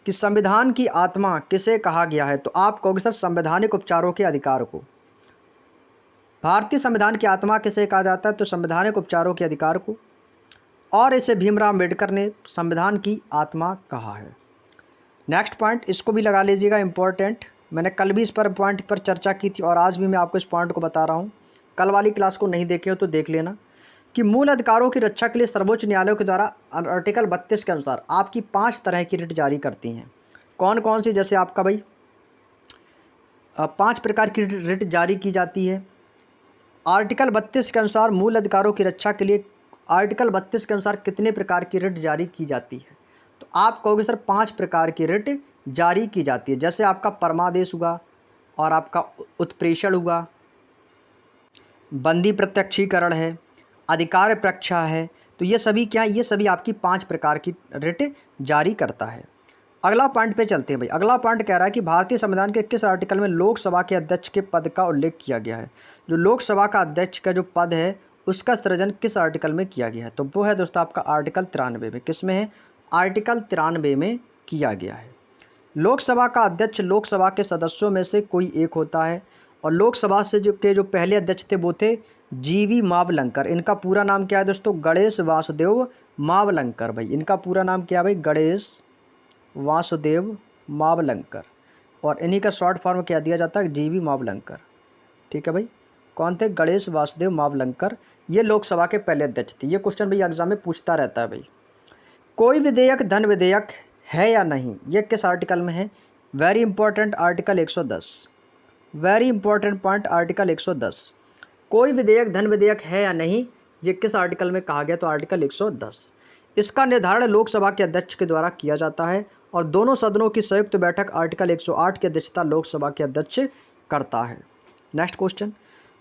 कि संविधान की आत्मा किसे कहा गया है। तो आप कहोगे सर संवैधानिक उपचारों के अधिकार को। भारतीय संविधान की आत्मा किसे कहा जाता है? तो संवैधानिक उपचारों के अधिकार को, और इसे भीमराव अम्बेडकर ने संविधान की आत्मा कहा है। नेक्स्ट पॉइंट, इसको भी लगा लीजिएगा इम्पोर्टेंट। मैंने कल भी इस पर पॉइंट पर चर्चा की थी और आज भी मैं आपको इस पॉइंट को बता रहा हूँ। कल वाली क्लास को नहीं देखे हो तो देख लेना कि मूल अधिकारों की रक्षा के लिए सर्वोच्च न्यायालय के द्वारा आर्टिकल 32 के अनुसार आपकी 5 तरह की रिट जारी करती हैं। कौन कौन सी? जैसे आपका भाई 5 प्रकार की रिट जारी की जाती है। आर्टिकल 32 के अनुसार मूल अधिकारों की रक्षा के लिए आर्टिकल 32 के अनुसार कितने प्रकार की रिट जारी की जाती है? तो आप कहोगे सर 5 प्रकार की रिट जारी की जाती है। जैसे आपका परमादेश हुआ, और आपका उत्प्रेषण हुआ, बंदी प्रत्यक्षीकरण है, अधिकार प्रक्षा है। तो ये सभी क्या है? ये सभी आपकी 5 प्रकार की रिट जारी करता है। अगला पॉइंट पे चलते हैं भाई। अगला पॉइंट कह रहा है कि भारतीय संविधान के किस आर्टिकल में लोकसभा के अध्यक्ष के पद का उल्लेख किया गया है? जो लोकसभा का अध्यक्ष का जो पद है उसका सृजन किस आर्टिकल में किया गया है? तो वो है दोस्तों आपका आर्टिकल 93 में। किस में है? आर्टिकल 93 में किया गया है। लोकसभा का अध्यक्ष लोकसभा के सदस्यों में से कोई एक होता है, और लोकसभा से जो पहले अध्यक्ष थे वो थे जी.वी. मावलंकर। इनका पूरा नाम क्या है दोस्तों? गणेश वासुदेव मावलंकर। भाई इनका पूरा नाम क्या है भाई? गणेश वासुदेव मावलंकर, और इन्हीं का शॉर्ट फॉर्म क्या दिया जाता है? जी.वी. मावलंकर। ठीक है भाई, कौन थे? गणेश वासुदेव मावलंकर। ये लोकसभा के पहले अध्यक्ष थे। ये क्वेश्चन भाई एग्जाम में पूछता रहता है भाई। कोई विधेयक धन विधेयक है या नहीं, ये किस आर्टिकल में है? Very important, article 110। Very important point, article 110। कोई विधेयक धन विधेयक है या नहीं, ये किस आर्टिकल में कहा गया? तो आर्टिकल 110। इसका निर्धारण लोकसभा के अध्यक्ष के द्वारा किया जाता है, और दोनों सदनों की संयुक्त बैठक आर्टिकल 108 की अध्यक्षता लोकसभा के अध्यक्ष करता है। नेक्स्ट क्वेश्चन,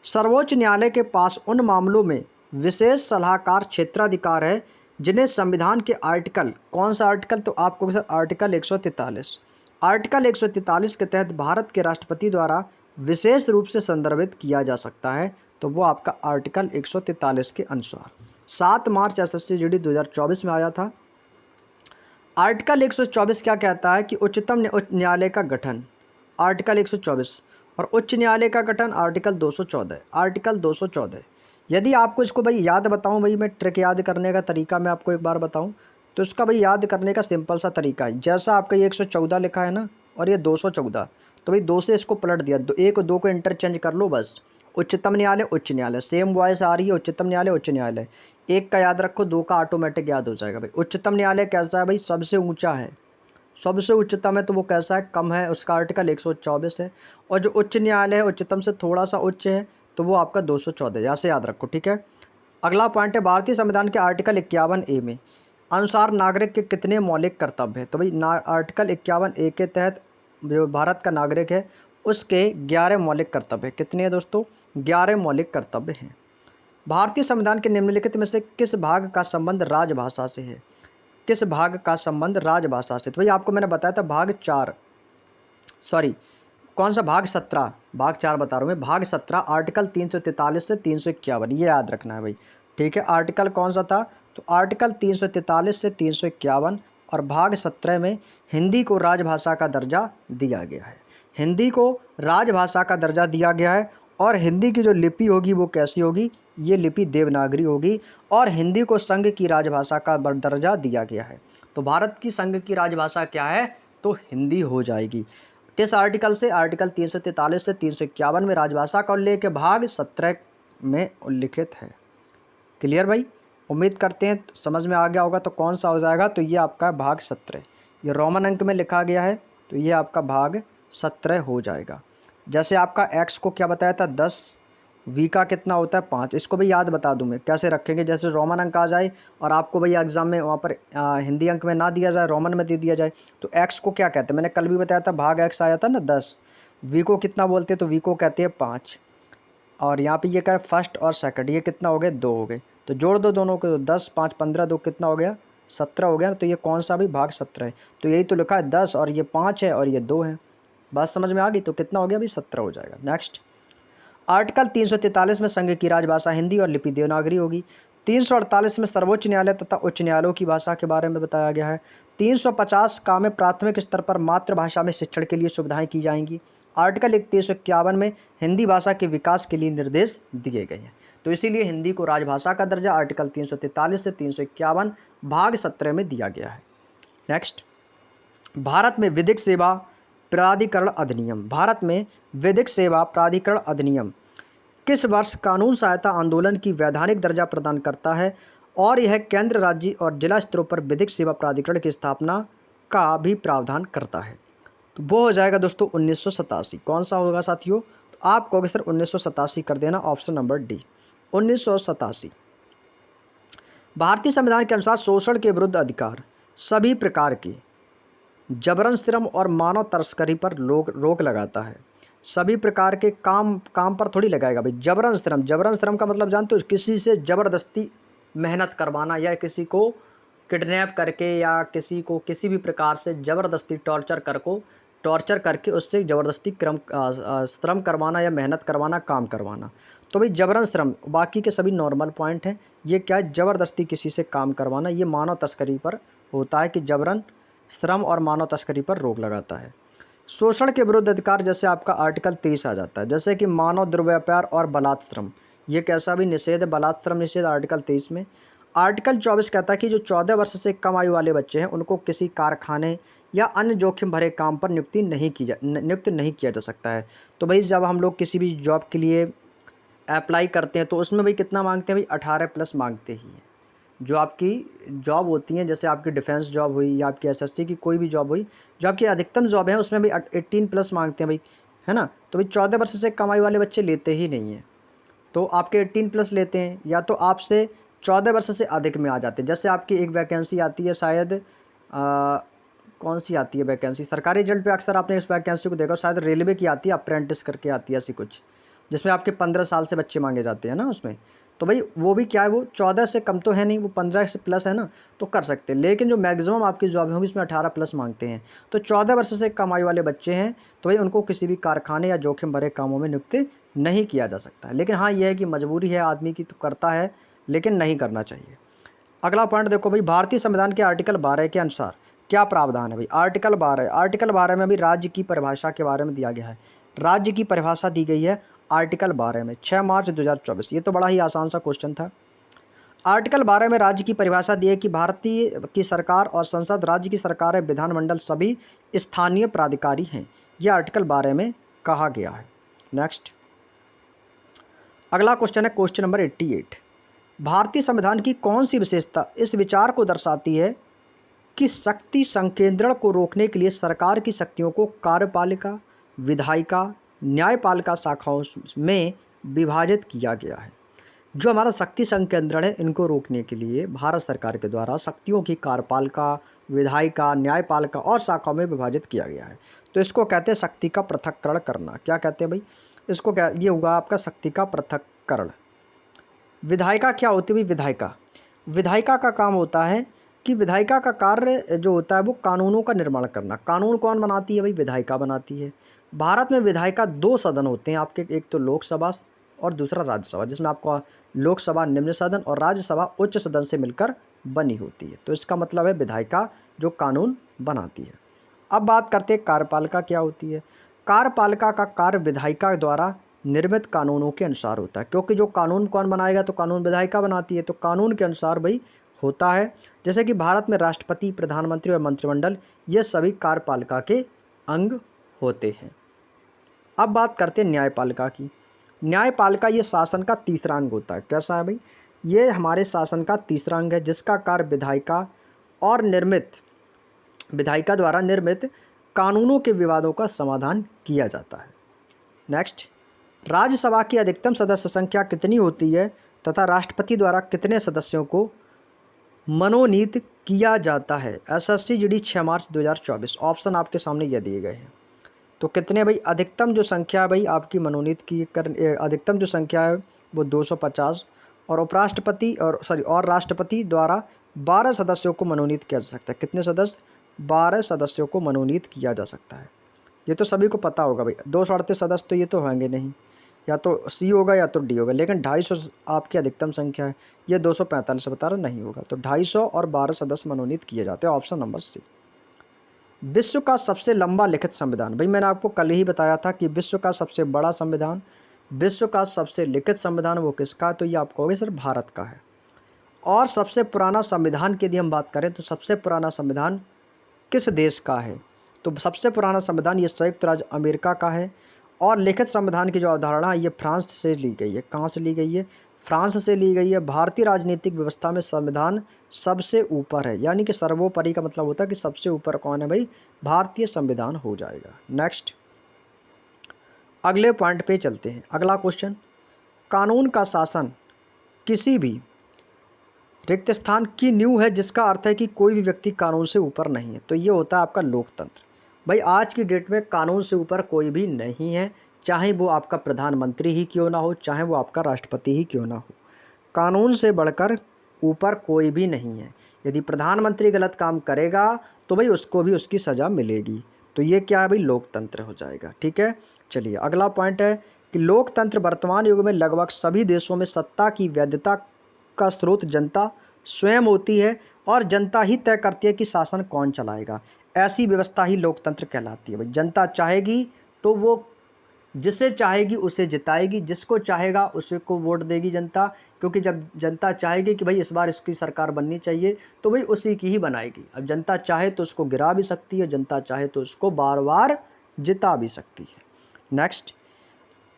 सर्वोच्च न्यायालय के पास उन मामलों में विशेष सलाहकार क्षेत्राधिकार है जिन्हें संविधान के आर्टिकल, कौन सा आर्टिकल? तो आपको सर आर्टिकल 143। आर्टिकल 143 के तहत भारत के राष्ट्रपति द्वारा विशेष रूप से संदर्भित किया जा सकता है। तो वो आपका आर्टिकल 143 के अनुसार 7 मार्च एसएससी जीडी 2024 में आया था। आर्टिकल 124 क्या कहता है? कि उच्चतम न्यायालय का गठन, आर्टिकल 124, और उच्च न्यायालय का गठन आर्टिकल 214। आर्टिकल 214। यदि आपको इसको भाई याद बताऊं, भाई मैं ट्रिक याद करने का तरीका मैं आपको एक बार बताऊं, तो इसका भाई याद करने का सिंपल सा तरीका है। जैसा आपका ये 114 लिखा है ना, और ये 214, तो भाई 2 से इसको पलट दिया, 1 और 2 को इंटरचेंज कर लो बस। उच्चतम न्यायालय, उच्च न्यायालय, सेम वॉइस आ रही है, उच्चतम न्यायालय, उच्च न्यायालय। 1 का याद रखो, 2 का ऑटोमेटिक याद हो जाएगा भाई। उच्चतम न्यायालय कैसा है भाई? सबसे ऊंचा है, सबसे उच्चतम है। तो वो कैसा है? कम है, उसका आर्टिकल 124 है। और जो उच्च न्यायालय है उच्चतम से थोड़ा सा उच्च है, तो वो आपका 214, यहाँ से याद रखो। ठीक है, अगला पॉइंट है भारतीय संविधान के आर्टिकल 51A में अनुसार नागरिक के कितने मौलिक कर्तव्य हैं? तो भाई आर्टिकल 51A के तहत जो भारत का नागरिक है उसके 11 मौलिक कर्तव्य हैं। कितने हैं दोस्तों? 11 मौलिक कर्तव्य हैं। भारतीय संविधान के निम्नलिखित में से किस भाग का संबंध राजभाषा से है? किस भाग का संबंध राजभाषा से? तो भाई आपको मैंने बताया था भाग 4, सॉरी कौन सा? भाग 17, भाग 4 बता रहा हूँ मैं। भाग 17 आर्टिकल 343 से 351, ये याद रखना है भाई। ठीक है, आर्टिकल कौन सा था? तो आर्टिकल 343 से 351, और भाग 17 में हिंदी को राजभाषा का दर्जा दिया गया है। हिंदी को राजभाषा का दर्जा दिया गया है, और हिंदी की जो लिपि होगी वो कैसी होगी? ये लिपि देवनागरी होगी, और हिंदी को संघ की राजभाषा का दर्जा दिया गया है। तो भारत की संघ की राजभाषा क्या है? तो हिंदी हो जाएगी। किस आर्टिकल से? आर्टिकल 343 से 351 में राजभाषा का उल्लेख भाग 17 में उल्लिखित है। क्लियर भाई? उम्मीद करते हैं समझ में आ गया होगा। तो कौन सा हो जाएगा? तो ये आपका भाग 17, ये रोमन अंक में लिखा गया है, तो ये आपका भाग 17 हो जाएगा। जैसे आपका एक्स को क्या बताया था? 10, वी का कितना होता है 5। इसको भी याद बता दूं मैं कैसे रखेंगे, जैसे रोमन अंक आ जाए और आपको भैया एग्जाम में वहाँ पर हिंदी अंक में ना दिया जाए, रोमन में दे दिया जाए, तो एक्स को क्या कहते हैं, मैंने कल भी बताया था, भाग एक्स आया था ना 10। वी को कितना बोलते हैं, तो वी को कहते हैं 5। और यहाँ पे ये क्या है, फर्स्ट और सेकंड, ये कितना हो गए, 2 हो गए, तो जोड़ दो दोनों को, 10 5 15, 2 कितना हो गया, 17 हो गया। तो ये कौन सा भी भाग 17 है, तो यही तो लिखा है 10 और ये 5 है और ये 2 है। बात समझ में आ गई, तो कितना हो गया अभी 17 हो जाएगा। नेक्स्ट, आर्टिकल 343 में संघ की राजभाषा हिंदी और लिपि देवनागरी होगी। 348 में सर्वोच्च न्यायालय तथा उच्च न्यायालयों की भाषा के बारे में बताया गया है। 350 का में प्राथमिक स्तर पर मातृभाषा में शिक्षण के लिए सुविधाएं की जाएंगी। आर्टिकल 351 में हिंदी भाषा के विकास के लिए निर्देश दिए गए हैं। तो इसीलिए हिंदी को राजभाषा का दर्जा आर्टिकल 343 से 351 भाग 17 में दिया गया है। नेक्स्ट, भारत में विधिक सेवा प्राधिकरण अधिनियम। भारत में विधिक सेवा प्राधिकरण अधिनियम किस वर्ष कानून सहायता आंदोलन की वैधानिक दर्जा प्रदान करता है और यह केंद्र, राज्य और जिला स्तरों पर विधिक सेवा प्राधिकरण की स्थापना का भी प्रावधान करता है। तो वो हो जाएगा दोस्तों 1987। कौन सा होगा साथियों, तो आप कहोगे सर 1987 कर देना, ऑप्शन नंबर डी 1987। भारतीय संविधान के अनुसार शोषण के विरुद्ध अधिकार सभी प्रकार के जबरन श्रम और मानव तस्करी पर रोक लगाता है। सभी प्रकार के काम पर थोड़ी लगाएगा भाई, जबरन श्रम। जबरन श्रम का मतलब जानते हो, किसी से ज़बरदस्ती मेहनत करवाना या किसी को किडनैप करके या किसी को किसी भी प्रकार से ज़बरदस्ती टॉर्चर करके उससे ज़बरदस्ती श्रम करवाना या मेहनत करवाना, काम करवाना। तो भाई जबरन श्रम, बाकी के सभी नॉर्मल पॉइंट हैं। ये क्या है, ज़बरदस्ती किसी से काम करवाना, ये मानव तस्करी पर होता है कि जबरन श्रम और मानव तस्करी पर रोक लगाता है। शोषण के विरुद्ध अधिकार जैसे आपका आर्टिकल 23 आ जाता है, जैसे कि मानव दुर्व्यापार और बलात्श्रम, ये कैसा भी निषेध है, बलात्श्रम निषेध आर्टिकल 23 में। आर्टिकल 24 कहता है कि जो 14 वर्ष से कम आयु वाले बच्चे हैं उनको किसी कारखाने या अन्य जोखिम भरे काम पर नियुक्त नहीं किया जा सकता है। तो भाई जब हम लोग किसी भी जॉब के लिए अप्लाई करते हैं तो उसमें भाई कितना मांगते हैं, भाई 18 प्लस मांगते ही हैं। जो आपकी जॉब होती हैं, जैसे आपकी डिफेंस जॉब हुई या आपकी एसएससी की कोई भी जॉब हुई, जो आपकी अधिकतम जॉब है उसमें भी 18 प्लस मांगते हैं भाई, है ना। तो भाई 14 वर्ष से कम आयु वाले बच्चे लेते ही नहीं हैं, तो आपके 18 प्लस लेते हैं, या तो आपसे 14 वर्ष से अधिक में आ जाते हैं। जैसे आपकी एक वैकेंसी आती है शायद कौन सी आती है वैकेंसी, सरकारी रिजल्ट पे अक्सर आपने इस वैकेंसी को देखा, शायद रेलवे की आती है, अप्रेंटिस करके आती है ऐसी कुछ, जिसमें आपके 15 साल से बच्चे मांगे जाते हैं ना उसमें। तो भाई वो भी क्या है, वो 14 से कम तो है नहीं, वो 15 से प्लस है ना, तो कर सकते हैं। लेकिन जो मैक्सिमम आपकी जॉब होगी उसमें 18 प्लस मांगते हैं। तो 14 वर्ष से कम आयु वाले बच्चे हैं तो भाई उनको किसी भी कारखाने या जोखिम भरे कामों में नियुक्त नहीं किया जा सकता है। लेकिन हाँ, यह है कि मजबूरी है आदमी की, तो करता है, लेकिन नहीं करना चाहिए। अगला पॉइंट देखो भाई, भारतीय संविधान के आर्टिकल 12 के अनुसार क्या प्रावधान है भाई। आर्टिकल 12 में भी राज्य की परिभाषा के बारे में दिया गया है। राज्य की परिभाषा दी गई है आर्टिकल 12 में, 6 मार्च 2024। ये तो बड़ा ही आसान सा क्वेश्चन था। आर्टिकल 12 में राज्य की परिभाषा दी है कि भारतीय की सरकार और संसद, राज्य की सरकार, विधानमंडल सभी स्थानीय प्राधिकारी हैं। यह आर्टिकल 12 में कहा गया है। नेक्स्ट, अगला क्वेश्चन है क्वेश्चन नंबर 88। भारतीय संविधान की कौन सी विशेषता इस विचार को दर्शाती है कि शक्ति संकेंद्रण को रोकने के लिए सरकार की शक्तियों को कार्यपालिका, विधायिका, न्यायपालिका शाखाओं में विभाजित किया गया है। जो हमारा शक्ति संकेंद्रण है, इनको रोकने के लिए भारत सरकार के द्वारा शक्तियों की कार्यपालिका, विधायिका, न्यायपालिका और शाखाओं में विभाजित किया गया है। तो इसको कहते हैं शक्ति का पृथक्करण करना। क्या कहते हैं भाई, इसको क्या, ये होगा आपका शक्ति का पृथक्करण। विधायिका क्या होती है भाई, विधायिका का काम होता है कि विधायिका का कार्य जो होता है वो कानूनों का निर्माण करना। कानून कौन बनाती है भाई, विधायिका बनाती है। भारत में विधायिका 2 सदन होते हैं आपके, एक तो लोकसभा और दूसरा राज्यसभा, जिसमें आपका लोकसभा निम्न सदन और राज्यसभा उच्च सदन से मिलकर बनी होती है। तो इसका मतलब है विधायिका जो कानून बनाती है। अब बात करते हैं कार्यपालिका क्या होती है। कार्यपालिका का कार्य विधायिका द्वारा निर्मित कानूनों के अनुसार होता है, क्योंकि जो कानून कौन बनाएगा, तो कानून विधायिका बनाती है, तो कानून के अनुसार भाई होता है। जैसे कि भारत में राष्ट्रपति, प्रधानमंत्री और मंत्रिमंडल, ये सभी कार्यपालिका के अंग होते हैं। अब बात करते हैं न्यायपालिका की। न्यायपालिका ये शासन का तीसरा अंग होता है। कैसा है भाई, ये हमारे शासन का तीसरा अंग है, जिसका कार्य विधायिका द्वारा निर्मित कानूनों के विवादों का समाधान किया जाता है। नेक्स्ट, राज्यसभा की अधिकतम सदस्य संख्या कितनी होती है तथा राष्ट्रपति द्वारा कितने सदस्यों को मनोनीत किया जाता है? एसएससी जीडी 6 मार्च 2024। ऑप्शन आपके सामने ये दिए गए हैं। तो कितने भाई, अधिकतम जो संख्या है भाई आपकी मनोनीत की अधिकतम जो संख्या है वो 250, और उपराष्ट्रपति और राष्ट्रपति द्वारा 12 सदस्यों को मनोनीत किया जा सकता है। कितने सदस्य? 12 सदस्यों को मनोनीत किया जा सकता है। ये तो सभी को पता होगा भाई। 238 सदस्य तो ये तो होंगे नहीं, या तो सी होगा या तो डी होगा, लेकिन 250 आपकी अधिकतम संख्या है। ये 245 बता रहा नहीं होगा, तो 250 और 12 सदस्य मनोनीत किए जाते हैं। Option number C. विश्व का सबसे लंबा लिखित संविधान, भाई मैंने आपको कल ही बताया था कि विश्व का सबसे बड़ा संविधान, विश्व का सबसे लिखित संविधान वो किसका है? तो ये आप कहोगे सर भारत का है। और सबसे पुराना संविधान की यदि हम बात करें तो सबसे पुराना संविधान किस देश का है? तो सबसे पुराना संविधान ये संयुक्त राज्य अमेरिका का है। और लिखित संविधान की जो अवधारणा है ये फ्रांस से ली गई है। कहाँ से ली गई है? फ्रांस से ली गई है। भारतीय राजनीतिक व्यवस्था में संविधान सबसे ऊपर है, यानी कि सर्वोपरि का मतलब होता है कि सबसे ऊपर कौन है भाई? भारतीय संविधान हो जाएगा। नेक्स्ट, अगले पॉइंट पे चलते हैं। अगला क्वेश्चन, कानून का शासन किसी भी रिक्त स्थान की नींव है, जिसका अर्थ है कि कोई भी व्यक्ति कानून से ऊपर नहीं है। तो ये होता है आपका लोकतंत्र। भाई आज की डेट में कानून से ऊपर कोई भी नहीं है, चाहे वो आपका प्रधानमंत्री ही क्यों ना हो, चाहे वो आपका राष्ट्रपति ही क्यों ना हो। कानून से बढ़कर ऊपर कोई भी नहीं है। यदि प्रधानमंत्री गलत काम करेगा तो भाई उसको भी उसकी सज़ा मिलेगी। तो ये क्या है भाई? लोकतंत्र हो जाएगा। ठीक है, चलिए अगला पॉइंट है कि लोकतंत्र वर्तमान युग में लगभग सभी देशों में सत्ता की वैधता का स्रोत जनता स्वयं होती है, और जनता ही तय करती है कि शासन कौन चलाएगा। ऐसी व्यवस्था ही लोकतंत्र कहलाती है। भाई जनता चाहेगी तो वो जिसे चाहेगी उसे जिताएगी, जिसको चाहेगा उसे को वोट देगी जनता, क्योंकि जब जनता चाहेगी कि भाई इस बार इसकी सरकार बननी चाहिए तो भाई उसी की ही बनाएगी। अब जनता चाहे तो उसको गिरा भी सकती है, जनता चाहे तो उसको बार बार जिता भी सकती है। नेक्स्ट,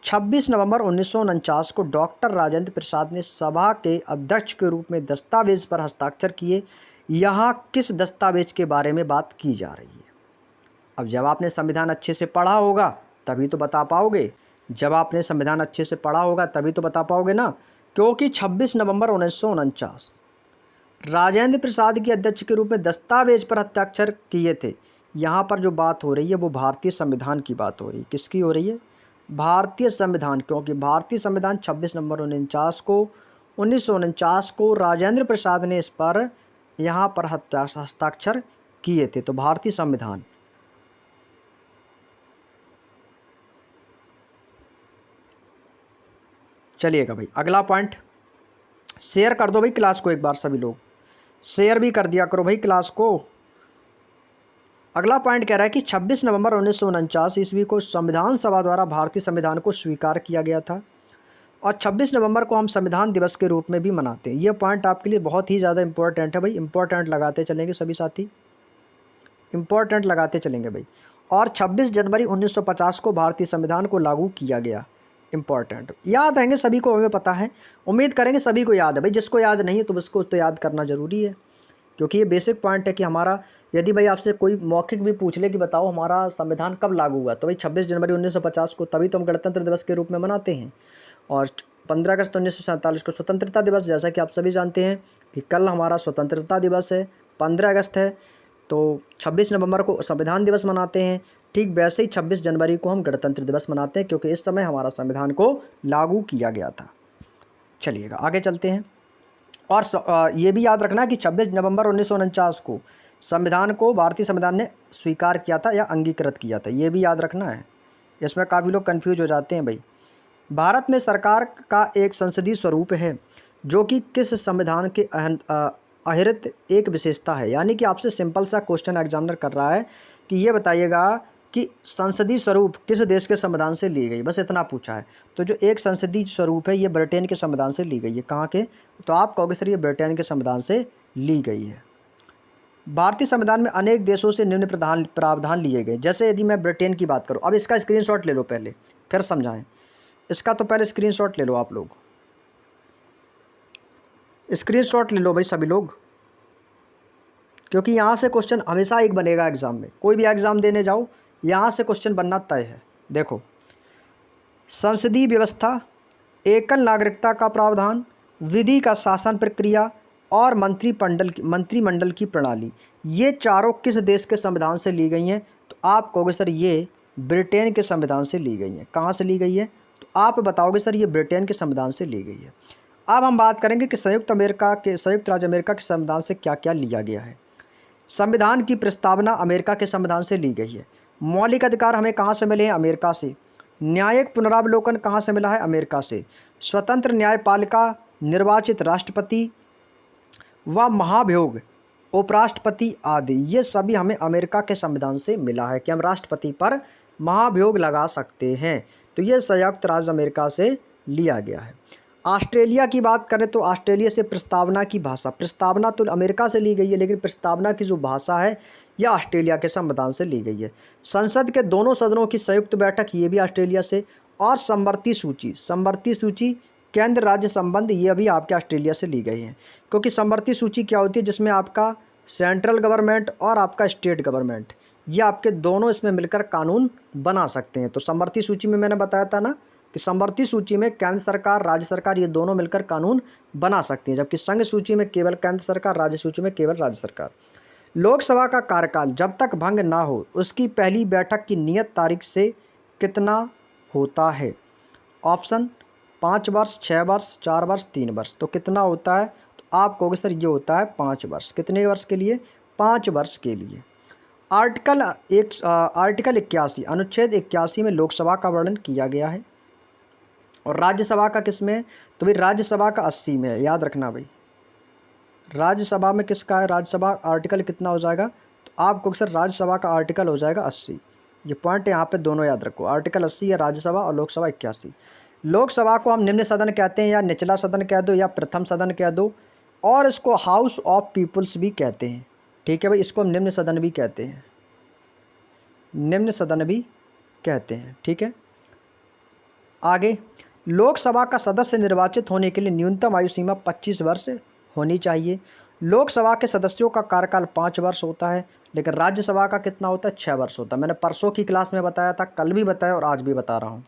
26 नवंबर 1949 को डॉक्टर राजेंद्र प्रसाद ने सभा के अध्यक्ष के रूप में दस्तावेज पर हस्ताक्षर किए। यहाँ किस दस्तावेज के बारे में बात की जा रही है? अब जब आपने संविधान अच्छे से पढ़ा होगा तभी तो बता पाओगे, जब आपने संविधान अच्छे से पढ़ा होगा तभी तो बता पाओगे ना, क्योंकि 26 नवंबर 1949 राजेंद्र प्रसाद की अध्यक्ष के रूप में दस्तावेज पर हस्ताक्षर किए थे। यहाँ पर जो बात हो रही है वो भारतीय संविधान की बात हो रही है। किसकी हो रही है? भारतीय संविधान, क्योंकि भारतीय संविधान 26 नवंबर 1949 को राजेंद्र प्रसाद ने इस पर यहाँ पर हस्ताक्षर किए थे। तो भारतीय संविधान। चलिएगा भाई अगला पॉइंट, शेयर कर दो भाई क्लास को एक बार, सभी लोग शेयर भी कर दिया करो भाई क्लास को। अगला पॉइंट कह रहा है कि 26 नवंबर 1949 ईस्वी को संविधान सभा द्वारा भारतीय संविधान को स्वीकार किया गया था, और 26 नवंबर को हम संविधान दिवस के रूप में भी मनाते हैं। ये पॉइंट आपके लिए बहुत ही ज़्यादा इंपॉर्टेंट है भाई, इंपॉर्टेंट लगाते चलेंगे सभी साथी, इंपॉर्टेंट लगाते चलेंगे भाई। और 26 जनवरी 1950 को भारतीय संविधान को लागू किया गया। इंपॉर्टेंट याद रहेंगे सभी को, हमें पता है, उम्मीद करेंगे सभी को याद है भाई। जिसको याद नहीं है तो उसको तो याद करना ज़रूरी है, क्योंकि ये बेसिक पॉइंट है कि हमारा, यदि भाई आपसे कोई मौखिक भी पूछ ले कि बताओ हमारा संविधान कब लागू हुआ, तो भाई 26 जनवरी 1950 को, तभी तो हम गणतंत्र दिवस के रूप में मनाते हैं। और 15 अगस्त 1947 को स्वतंत्रता दिवस, जैसा कि आप सभी जानते हैं कि कल हमारा स्वतंत्रता दिवस है, 15 अगस्त है, तो 26 नवंबर को संविधान दिवस मनाते हैं। ठीक वैसे ही 26 जनवरी को हम गणतंत्र दिवस मनाते हैं, क्योंकि इस समय हमारा संविधान को लागू किया गया था। चलिएगा आगे चलते हैं। और ये भी याद रखना कि 26 नवंबर 1949 को संविधान को भारतीय संविधान ने स्वीकार किया था या अंगीकृत किया था, ये भी याद रखना है। इसमें काफ़ी लोग कन्फ्यूज हो जाते हैं भाई। भारत में सरकार का एक संसदीय स्वरूप है, जो कि किस संविधान के अहिरित एक विशेषता है। यानी कि आपसे सिंपल सा क्वेश्चन एग्जामिनर कर रहा है कि ये बताइएगा कि संसदीय स्वरूप किस देश के संविधान से ली गई, बस इतना पूछा है। तो जो एक संसदीय स्वरूप है ये ब्रिटेन के संविधान से ली गई है। कहाँ के? तो आप कहोगे सर ये ब्रिटेन के संविधान से ली गई है। भारतीय संविधान में अनेक देशों से निम्न प्रावधान लिए गए। जैसे यदि मैं ब्रिटेन की बात करूँ, अब इसका स्क्रीनशॉट ले लो पहले, फिर समझाएं। इसका तो पहले स्क्रीनशॉट ले लो आप लोग, स्क्रीनशॉट ले लो भाई सभी लोग, क्योंकि यहाँ से क्वेश्चन हमेशा एक बनेगा एग्जाम में। कोई भी एग्जाम देने जाओ यहाँ से क्वेश्चन बनना तय है। देखो संसदीय व्यवस्था, एकल नागरिकता का प्रावधान, विधि का शासन प्रक्रिया और मंत्रिमंडल की प्रणाली, ये चारों किस देश के संविधान से ली गई हैं? तो आप कहोगे सर ये ब्रिटेन के संविधान से ली गई हैं। कहाँ से ली गई है? तो आप बताओगे सर ये ब्रिटेन के संविधान से ली गई है। अब हम बात करेंगे कि संयुक्त राज्य अमेरिका के संविधान से क्या क्या लिया गया है। संविधान की प्रस्तावना अमेरिका के संविधान से ली गई है। मौलिक अधिकार हमें कहाँ से मिले हैं? अमेरिका से। न्यायिक पुनरावलोकन कहाँ से मिला है? अमेरिका से। स्वतंत्र न्यायपालिका, निर्वाचित राष्ट्रपति व महाभियोग उपराष्ट्रपति आदि, ये सभी हमें अमेरिका के संविधान से मिला है कि हम राष्ट्रपति पर महाभियोग लगा सकते हैं। तो ये संयुक्त राज्य अमेरिका से लिया गया है। ऑस्ट्रेलिया की बात करें तो ऑस्ट्रेलिया से प्रस्तावना की भाषा, प्रस्तावना तो अमेरिका से ली गई है लेकिन प्रस्तावना की जो भाषा है यह ऑस्ट्रेलिया के संविधान से ली गई है। संसद के दोनों सदनों की संयुक्त बैठक, ये भी ऑस्ट्रेलिया से। और समवर्ती सूची केंद्र राज्य संबंध, ये भी आपके ऑस्ट्रेलिया से ली गई हैं। क्योंकि समवर्ती सूची क्या होती है? जिसमें आपका सेंट्रल गवर्नमेंट और आपका स्टेट गवर्नमेंट, ये आपके दोनों इसमें मिलकर कानून बना सकते हैं। तो समवर्ती सूची में मैंने बताया था ना कि समवर्ती सूची में केंद्र सरकार, राज्य सरकार, ये दोनों मिलकर कानून बना सकती हैं, जबकि संघ सूची में केवल केंद्र सरकार, राज्य सूची में केवल राज्य सरकार। लोकसभा का कार्यकाल जब तक भंग ना हो उसकी पहली बैठक की नियत तारीख से कितना होता है? ऑप्शन 5 वर्ष, 6 वर्ष, 4 वर्ष, 3 वर्ष। तो कितना होता है? तो आप कहोगे सर ये होता है 5 वर्ष। कितने वर्ष के लिए? 5 वर्ष के लिए। आर्टिकल 81, अनुच्छेद 81 में लोकसभा का वर्णन किया गया है। और राज्यसभा का किस में है? तो भाई राज्यसभा का 80 में है, याद रखना भाई। राज्यसभा में किसका है? राज्यसभा आर्टिकल कितना हो जाएगा? तो आपको सर राज्यसभा का आर्टिकल हो जाएगा 80। ये पॉइंट यहाँ पे दोनों याद रखो, आर्टिकल 80 है राज्यसभा और लोकसभा 81। लोकसभा को हम निम्न सदन कहते हैं, या निचला सदन कह दो, या प्रथम सदन कह दो, और इसको हाउस ऑफ पीपुल्स भी कहते हैं। ठीक है भाई, इसको हम निम्न सदन भी कहते हैं, निम्न सदन भी कहते हैं। ठीक है, आगे, लोकसभा का सदस्य निर्वाचित होने के लिए न्यूनतम आयु सीमा 25 वर्ष होनी चाहिए। लोकसभा के सदस्यों का कार्यकाल 5 वर्ष होता है, लेकिन राज्यसभा का कितना होता है? 6 वर्ष होता है। मैंने परसों की क्लास में बताया था, कल भी बताया और आज भी बता रहा हूँ।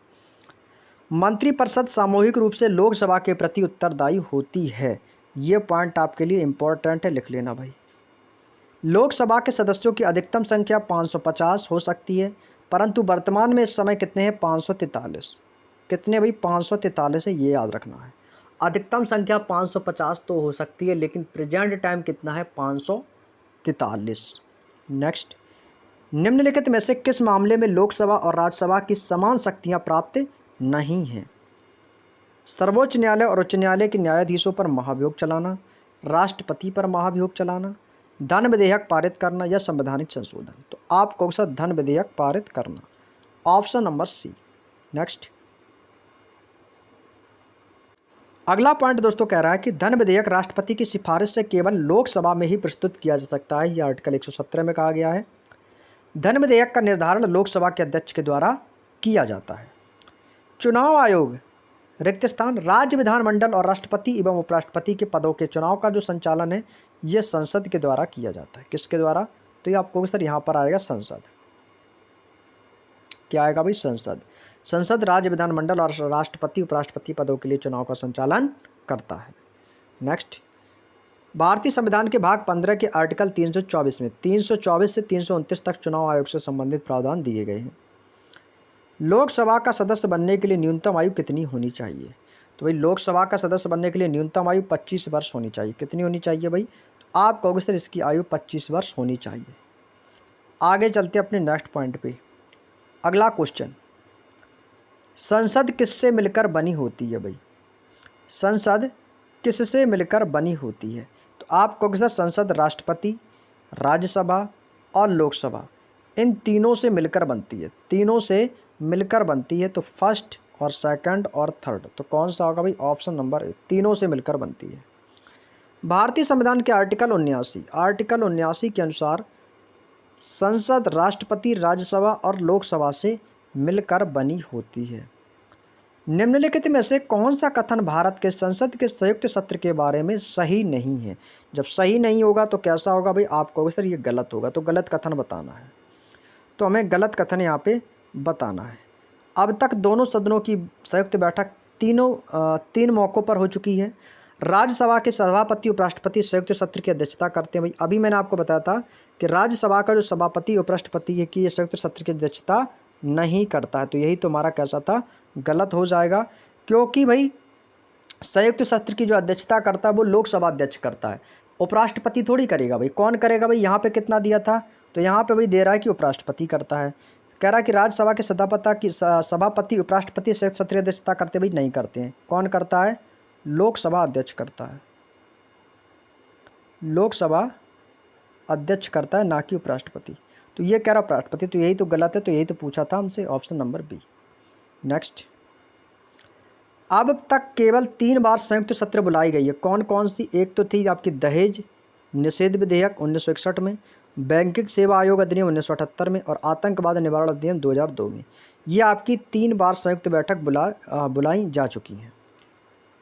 मंत्रिपरिषद सामूहिक रूप से लोकसभा के प्रति उत्तरदायी होती है। ये पॉइंट आपके लिए इम्पोर्टेंट है, लिख लेना भाई। लोकसभा के सदस्यों की अधिकतम संख्या 550 हो सकती है, परंतु वर्तमान में इस समय कितने हैं? 543। कितने भाई? 543 है, ये याद रखना है। अधिकतम संख्या 550 तो हो सकती है, लेकिन प्रेजेंट टाइम कितना है? 543। नेक्स्ट, निम्नलिखित में से किस मामले में लोकसभा और राज्यसभा की समान शक्तियां प्राप्त नहीं हैं? सर्वोच्च न्यायालय और उच्च न्यायालय के न्यायाधीशों पर महाभियोग चलाना, राष्ट्रपति पर महाभियोग चलाना, धन विधेयक पारित करना, या संवैधानिक संशोधन। तो आप कौन सा? धन विधेयक पारित करना, ऑप्शन नंबर सी। नेक्स्ट, अगला पॉइंट दोस्तों कह रहा है कि धन विधेयक राष्ट्रपति की सिफारिश से केवल लोकसभा में ही प्रस्तुत किया जा सकता है। यह आर्टिकल 117 में कहा गया है। धन विधेयक का निर्धारण लोकसभा के अध्यक्ष के द्वारा किया जाता है। चुनाव आयोग, रिक्त स्थान, राज्य विधानमंडल और राष्ट्रपति एवं उपराष्ट्रपति के पदों के चुनाव का जो संचालन है ये संसद के द्वारा किया जाता है। किसके द्वारा? तो ये आपको सर यहाँ पर आएगा संसद। क्या आएगा भाई? संसद। संसद राज्य विधानमंडल और राष्ट्रपति उपराष्ट्रपति पदों के लिए चुनाव का संचालन करता है। नेक्स्ट, भारतीय संविधान के भाग 15 के आर्टिकल 324 में 324 से 329 तक चुनाव आयोग से संबंधित प्रावधान दिए गए हैं। लोकसभा का सदस्य बनने के लिए न्यूनतम आयु कितनी होनी चाहिए? तो भाई लोकसभा का सदस्य बनने के लिए न्यूनतम आयु 25 वर्ष होनी चाहिए। कितनी होनी चाहिए भाई? तो आप कहोगे सर इसकी आयु 25 वर्ष होनी चाहिए। आगे चलते अपने नेक्स्ट पॉइंट पे। अगला क्वेश्चन, संसद किससे मिलकर बनी होती है भाई? संसद किससे मिलकर बनी होती है? तो आप कहोगे सर संसद राष्ट्रपति, राज्यसभा और लोकसभा, इन तीनों से मिलकर बनती है। तीनों से मिलकर बनती है, तो फर्स्ट और सेकंड और थर्ड, तो कौन सा होगा भाई? ऑप्शन नंबर ए, तीनों से मिलकर बनती है। भारतीय संविधान के आर्टिकल 79 के अनुसार संसद राष्ट्रपति, राज्यसभा और लोकसभा से मिलकर बनी होती है। निम्नलिखित में से कौन सा कथन भारत के संसद के संयुक्त सत्र के बारे में सही नहीं है? जब सही नहीं होगा तो कैसा होगा भाई? आप कहोगे सर ये गलत होगा, तो गलत कथन बताना है। तो हमें गलत कथन यहाँ पे बताना है। अब तक दोनों सदनों की संयुक्त बैठक तीन मौक़ों पर हो चुकी है। राज्यसभा के सभापति उपराष्ट्रपति संयुक्त सत्र की अध्यक्षता करते हैं। भाई अभी मैंने आपको बताया था कि राज्यसभा का जो सभापति उपराष्ट्रपति है कि ये संयुक्त सत्र की अध्यक्षता नहीं करता है, तो यही तो हमारा कैसा था, गलत हो जाएगा, क्योंकि भाई संयुक्त सत्र की जो अध्यक्षता करता है वो लोकसभा अध्यक्ष करता है, उपराष्ट्रपति थोड़ी करेगा। भाई कौन करेगा? भाई यहाँ पे कितना दिया था, तो यहाँ पे भाई दे रहा है कि उपराष्ट्रपति करता है। कह रहा है कि राज्यसभा के सभापति उपराष्ट्रपति संयुक्त सत्र की अध्यक्षता करते, भाई नहीं करते हैं। कौन करता है? लोकसभा अध्यक्ष करता है, लोकसभा अध्यक्ष करता है, ना कि उपराष्ट्रपति। तो ये कह रहा उपराष्ट्रपति, तो यही तो गलत है, तो यही तो पूछा था हमसे, ऑप्शन नंबर बी। नेक्स्ट, अब तक केवल 3 बार संयुक्त सत्र बुलाई गई है, कौन कौन सी? एक तो थी आपकी दहेज निषेध विधेयक 1961 में, बैंकिंग सेवा आयोग अधिनियम 1978 में, और आतंकवाद निवारण अधिनियम 2002 में। ये आपकी 3 बार संयुक्त बैठक बुलाई जा चुकी हैं।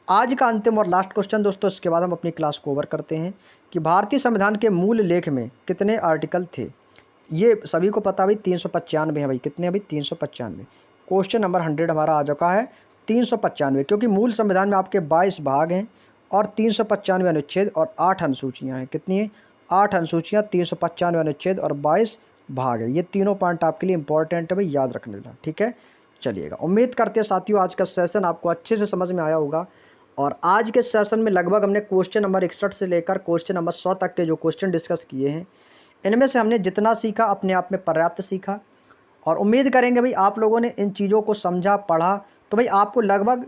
आज का अंतिम और लास्ट क्वेश्चन दोस्तों, इसके बाद हम अपनी क्लास को ओवर करते हैं कि भारतीय संविधान के मूल लेख में कितने आर्टिकल थे? ये सभी को पता भाई 395 है। भाई कितने? भाई 395। क्वेश्चन नंबर 100 हमारा आ चुका है 395, क्योंकि मूल संविधान में आपके 22 भाग हैं और 395 अनुच्छेद और 8 अनुसूचियाँ हैं। कितनी है? 8 अनुसूचियाँ, 395 अनुच्छेद और 22 भाग है। ये तीनों पॉइंट आपके लिए इंपॉर्टेंट है भाई, याद रख लेना, ठीक है। चलिएगा, उम्मीद करते हैं साथियों आज का सेशन आपको अच्छे से समझ में आया होगा। और आज के सेशन में लगभग हमने क्वेश्चन नंबर 61 से लेकर क्वेश्चन नंबर 100 तक के जो क्वेश्चन डिस्कस किए हैं, इनमें से हमने जितना सीखा अपने आप में पर्याप्त सीखा। और उम्मीद करेंगे भाई आप लोगों ने इन चीज़ों को समझा, पढ़ा, तो भाई आपको लगभग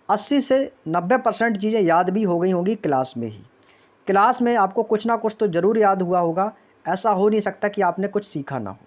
80 से 90% चीज़ें याद भी हो गई होंगी क्लास में ही। क्लास में आपको कुछ ना कुछ तो ज़रूर याद हुआ होगा, ऐसा हो नहीं सकता कि आपने कुछ सीखा ना हो।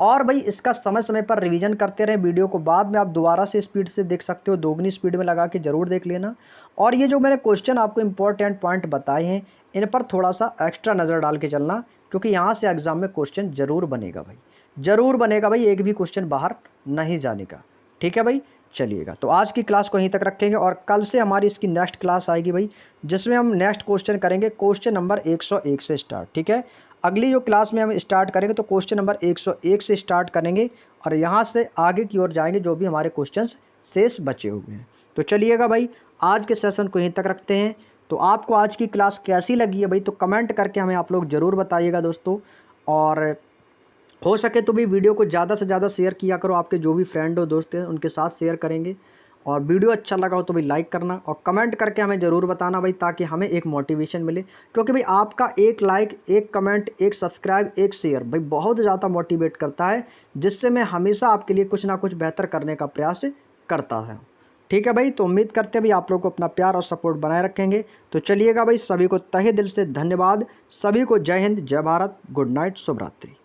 और भाई इसका समय समय पर रिवीजन करते रहें। वीडियो को बाद में आप दोबारा से स्पीड से देख सकते हो, दोगुनी स्पीड में लगा के ज़रूर देख लेना। और ये जो मैंने क्वेश्चन आपको इंपॉर्टेंट पॉइंट बताए हैं, इन पर थोड़ा सा एक्स्ट्रा नज़र डाल के चलना, क्योंकि यहाँ से एग्ज़ाम में क्वेश्चन ज़रूर बनेगा भाई, ज़रूर बनेगा भाई, एक भी क्वेश्चन बाहर नहीं जाने का, ठीक है भाई। चलिएगा, तो आज की क्लास को यहीं तक रखेंगे और कल से हमारी इसकी नेक्स्ट क्लास आएगी भाई, जिसमें हम नेक्स्ट क्वेश्चन करेंगे क्वेश्चन नंबर 101 से स्टार्ट, ठीक है। अगली जो क्लास में हम स्टार्ट करेंगे तो क्वेश्चन नंबर 101 से स्टार्ट करेंगे और यहाँ से आगे की ओर जाएंगे जो भी हमारे क्वेश्चंस शेष बचे हुए हैं। तो चलिएगा भाई, आज के सेशन को यहीं तक रखते हैं। तो आपको आज की क्लास कैसी लगी है भाई, तो कमेंट करके हमें आप लोग ज़रूर बताइएगा दोस्तों। और हो सके तो भी वीडियो को ज़्यादा से ज़्यादा शेयर किया करो, आपके जो भी फ्रेंड हो, दोस्त हैं, उनके साथ शेयर करेंगे। और वीडियो अच्छा लगा हो तो भाई लाइक करना और कमेंट करके हमें ज़रूर बताना भाई, ताकि हमें एक मोटिवेशन मिले। क्योंकि भाई आपका एक लाइक, एक कमेंट, एक सब्सक्राइब, एक शेयर भाई बहुत ज़्यादा मोटिवेट करता है, जिससे मैं हमेशा आपके लिए कुछ ना कुछ बेहतर करने का प्रयास करता है, ठीक है भाई। तो उम्मीद करते हैं भाई आप लोग को अपना प्यार और सपोर्ट बनाए रखेंगे। तो चलिएगा भाई, सभी को तहे दिल से धन्यवाद। सभी को जय हिंद, जय भारत, गुड नाइट, शुभ रात्रि।